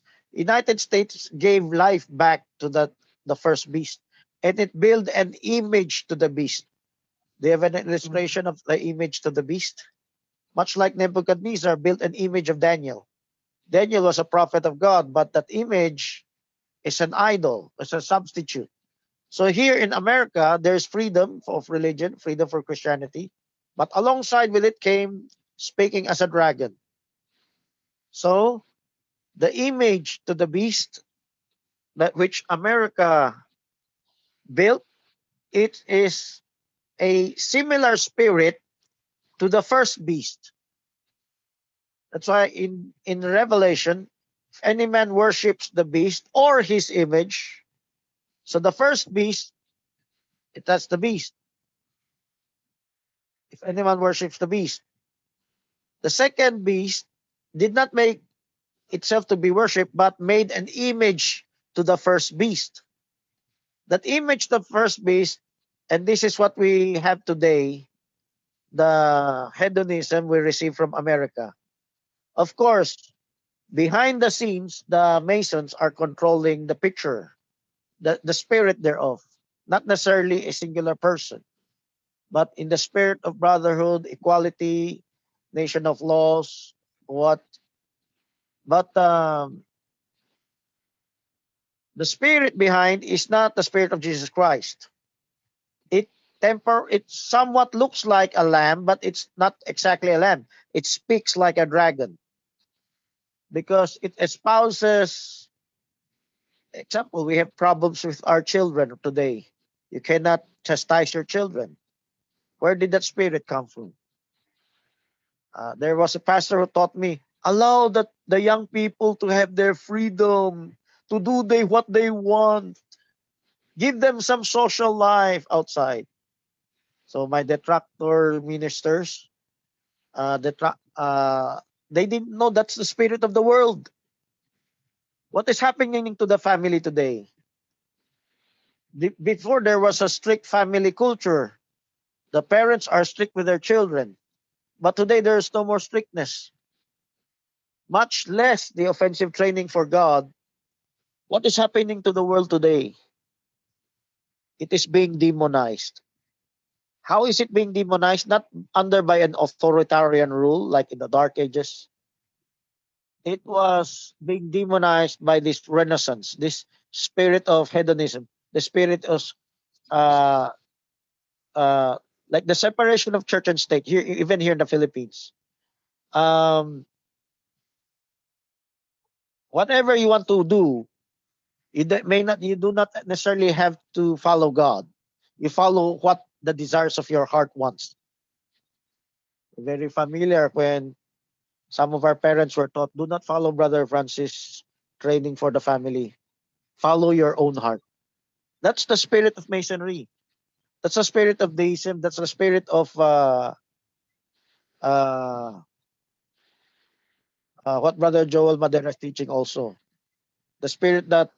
gave life back to the first beast. And it built an image to the beast. They have an illustration of the image to the beast. Much like Nebuchadnezzar built an image of Daniel. Daniel was a prophet of God, but that image is an idol, it's a substitute. So here in America, there's freedom of religion, freedom for Christianity, but alongside with it came speaking as a dragon. So the image to the beast that which America built, it is a similar spirit to the first beast. That's why in Revelation, if any man worships the beast or his image, so the first beast, that's the beast. If anyone worships the beast. The second beast did not make itself to be worshipped, but made an image to the first beast. That image to the first beast, and this is what we have today, the hedonism we receive from America. Of course, behind the scenes, the Masons are controlling the picture, the spirit thereof, not necessarily a singular person, but in the spirit of brotherhood, equality, nation of laws, what. But the spirit behind is not the spirit of Jesus Christ. It it somewhat looks like a lamb, but it's not exactly a lamb. It speaks like a dragon because it espouses. Example, we have problems with our children today. You cannot chastise your children. Where did that spirit come from? There was a pastor who taught me, allow the young people to have their freedom, to do what they want. Give them some social life outside. So my detractor ministers, they didn't know that's the spirit of the world. What is happening to the family today? Before there was a strict family culture. The parents are strict with their children. But today there is no more strictness. Much less the offensive training for God. What is happening to the world today? It is being demonized. How is it being demonized? Not under by an authoritarian rule like in the Dark Ages. It was being demonized by this Renaissance, this spirit of hedonism, the spirit of uh, uh, like the separation of church and state here, even here in the Philippines. Um, whatever you want to do, you do not necessarily have to follow God. You follow what the desires of your heart wants. Very familiar when some of our parents were taught, do not follow Brother Francis training for the family. Follow your own heart. That's the spirit of Masonry. That's the spirit of deism. That's the spirit of uh, what Brother Joel Madera is teaching also. The spirit that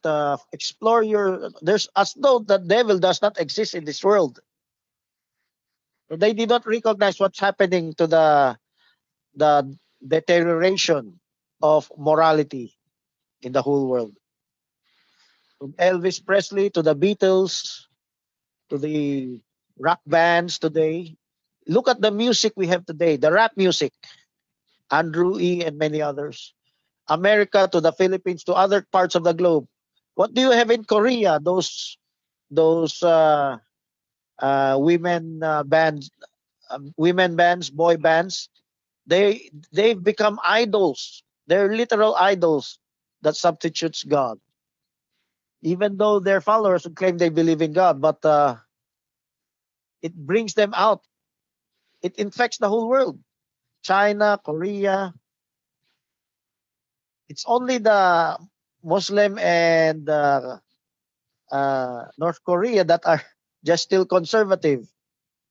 explore your, there's as though the devil does not exist in this world. They did not recognize what's happening to the deterioration of morality in the whole world. From Elvis Presley to the Beatles to the rock bands today. Look at the music we have today, the rap music, Andrew E. and many others. America to the Philippines to other parts of the globe. What do you have in Korea? Those women bands, boy bands. They've become idols. They're literal idols that substitutes God. Even though their followers claim they believe in God, but it brings them out. It infects the whole world. China, Korea. It's only the Muslim and North Korea that are just still conservative,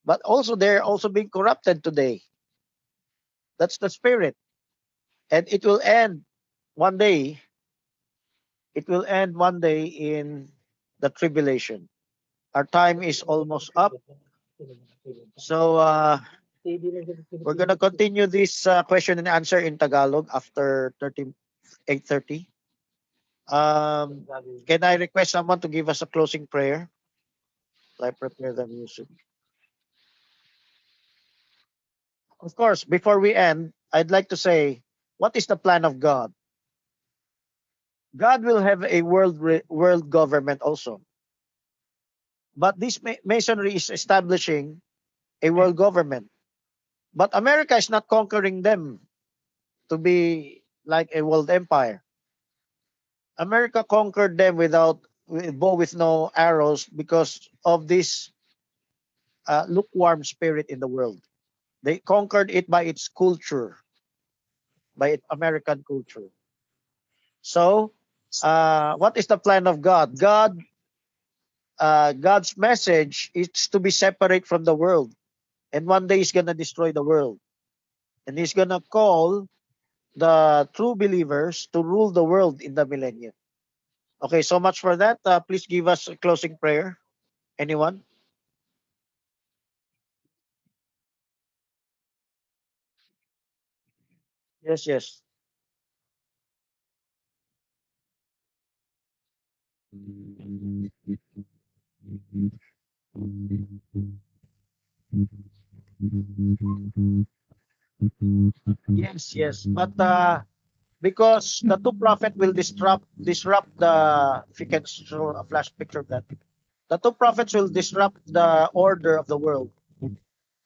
but also they're also being corrupted today. That's the spirit, and it will end one day. It will end one day in the tribulation. Our time is almost up, so we're gonna continue this question and answer in Tagalog after 8:30. Can I request someone to give us a closing prayer? I prepare the music. Of course, before we end, I'd like to say, what is the plan of God? God will have a world government also, but this masonry is establishing a world government. But America is not conquering them to be like a world empire. America conquered them without with bow with no arrows because of this lukewarm spirit in the world. They conquered it by its culture, by its American culture. So, what is the plan of God? God's message is to be separate from the world, and one day He's gonna destroy the world, and He's gonna call the true believers to rule the world in the millennium. Okay, so much for that. Please give us a closing prayer. Anyone? Yes, yes. Yes, yes. But because the two prophet will disrupt the, if you can show a flash picture of that. The two prophets will disrupt the order of the world.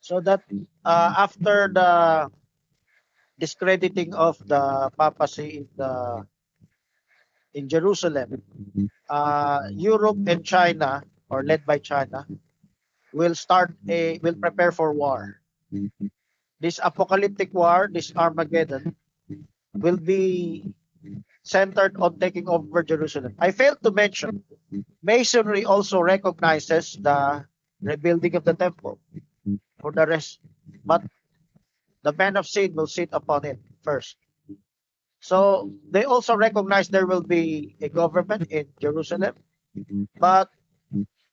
So that after the discrediting of the papacy in Jerusalem, Europe and China, or led by China, will prepare for war. This apocalyptic war, this Armageddon, will be centered on taking over Jerusalem. I failed to mention Masonry also recognizes the rebuilding of the temple for the rest, but the man of sin will sit upon it first. So they also recognize there will be a government in Jerusalem, but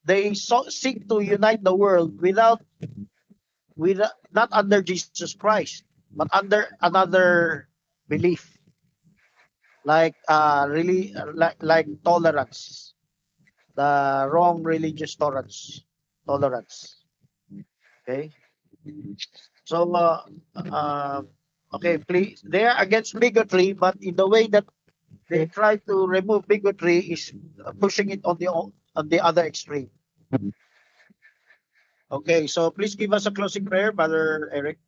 they seek to unite the world with not under Jesus Christ, but under another belief, like really like tolerance, the wrong religious tolerance. Okay, so uh, okay, please, they are against bigotry, but in the way that they try to remove bigotry is pushing it on the other extreme. Okay, so please give us a closing prayer, Brother Eric.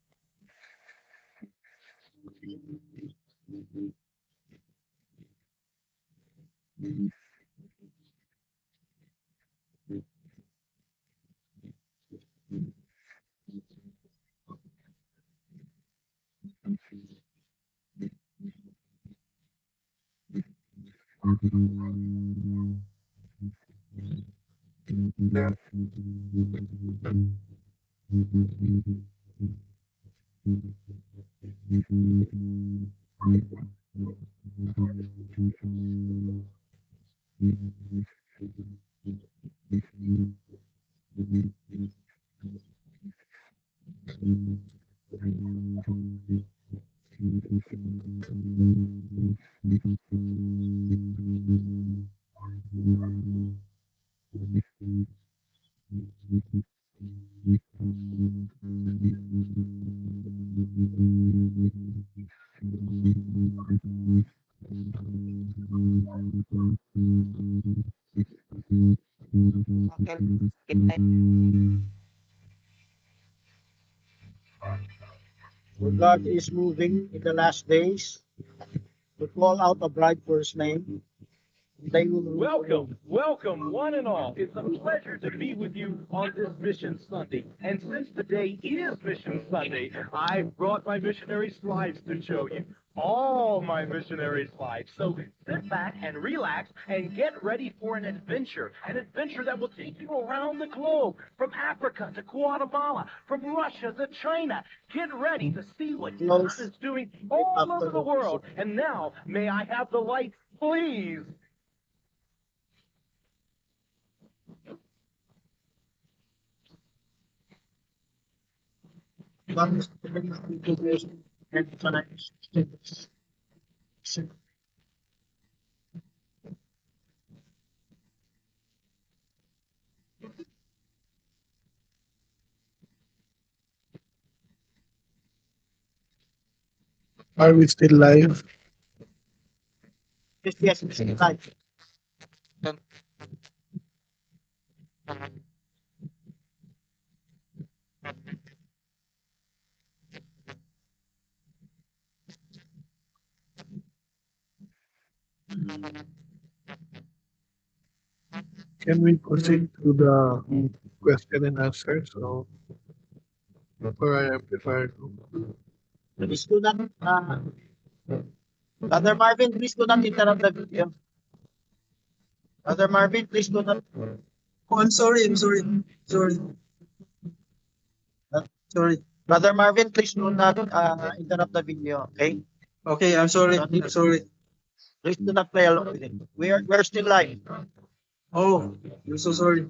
Okay, can I So God is moving in the last days to call out a bride for his name. They will rule the world. Welcome, welcome, one and all. It's a pleasure to be with you on this Mission Sunday. And since today is Mission Sunday, I've brought my missionary slides to show you. All my missionary slides. So sit back and relax and get ready for an adventure that will take you around the globe, from Africa to Guatemala, from Russia to China. Get ready to see what God Close is doing it all after over the the world. And now, may I have the lights, please? God is moving into this and tonight. Are we still live? Yes, yes, it's live. Can we proceed to the question and answer? So, for our amplifier group. Please do not, Brother Marvin, please do not interrupt the video. Brother Marvin, please do not. Oh, I'm sorry. Uh, Sorry. Brother Marvin, please do not interrupt the video, okay? Okay, I'm sorry. Don't need- I'm sorry. Please do not play along with it. We're still live. Oh, I'm so sorry.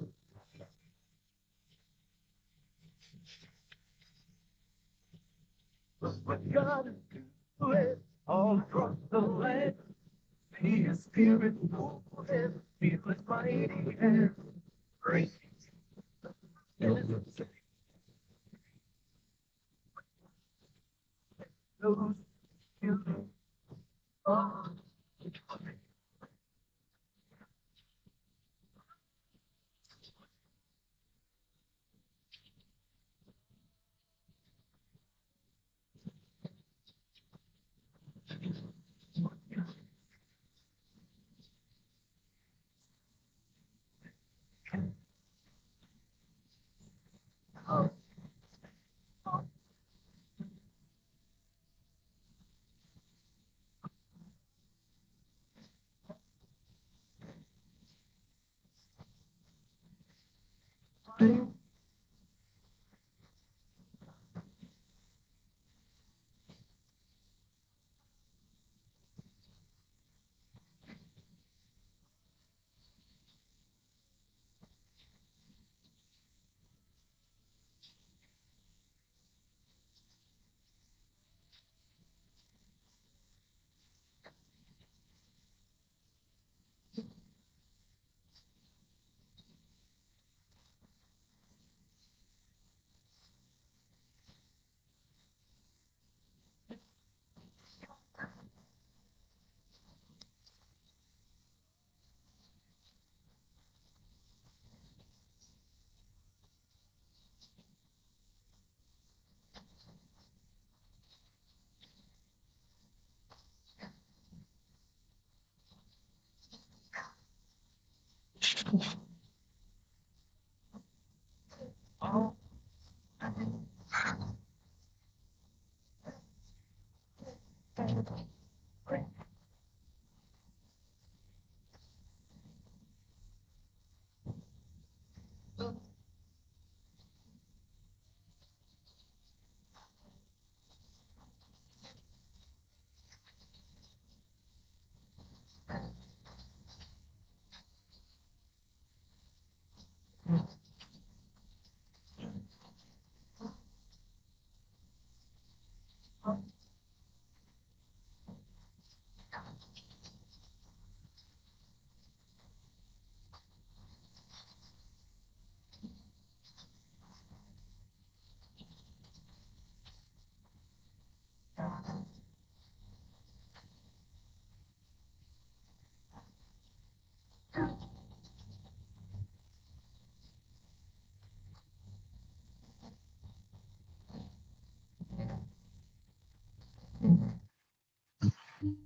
What God is doing all across the land. See His Spirit moving, feel His mighty hand. Grace is those you are.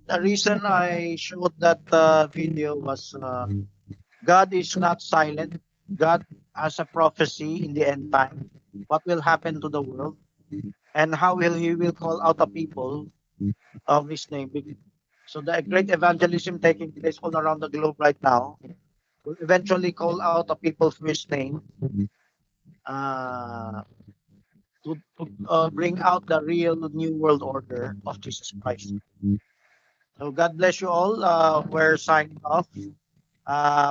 The reason I showed that video was God is not silent. God has a prophecy in the end time. What will happen to the world and how will He will call out the people of His name. So the great evangelism taking place all around the globe right now will eventually call out the people from His name uh, to bring out the real new world order of Jesus Christ. So God bless you all. We're signing off.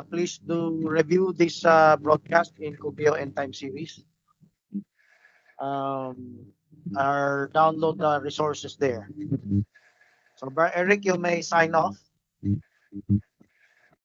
Please do review this broadcast in Cubio End Time series. Um, or download the resources there. So, Brother Eric, you may sign off.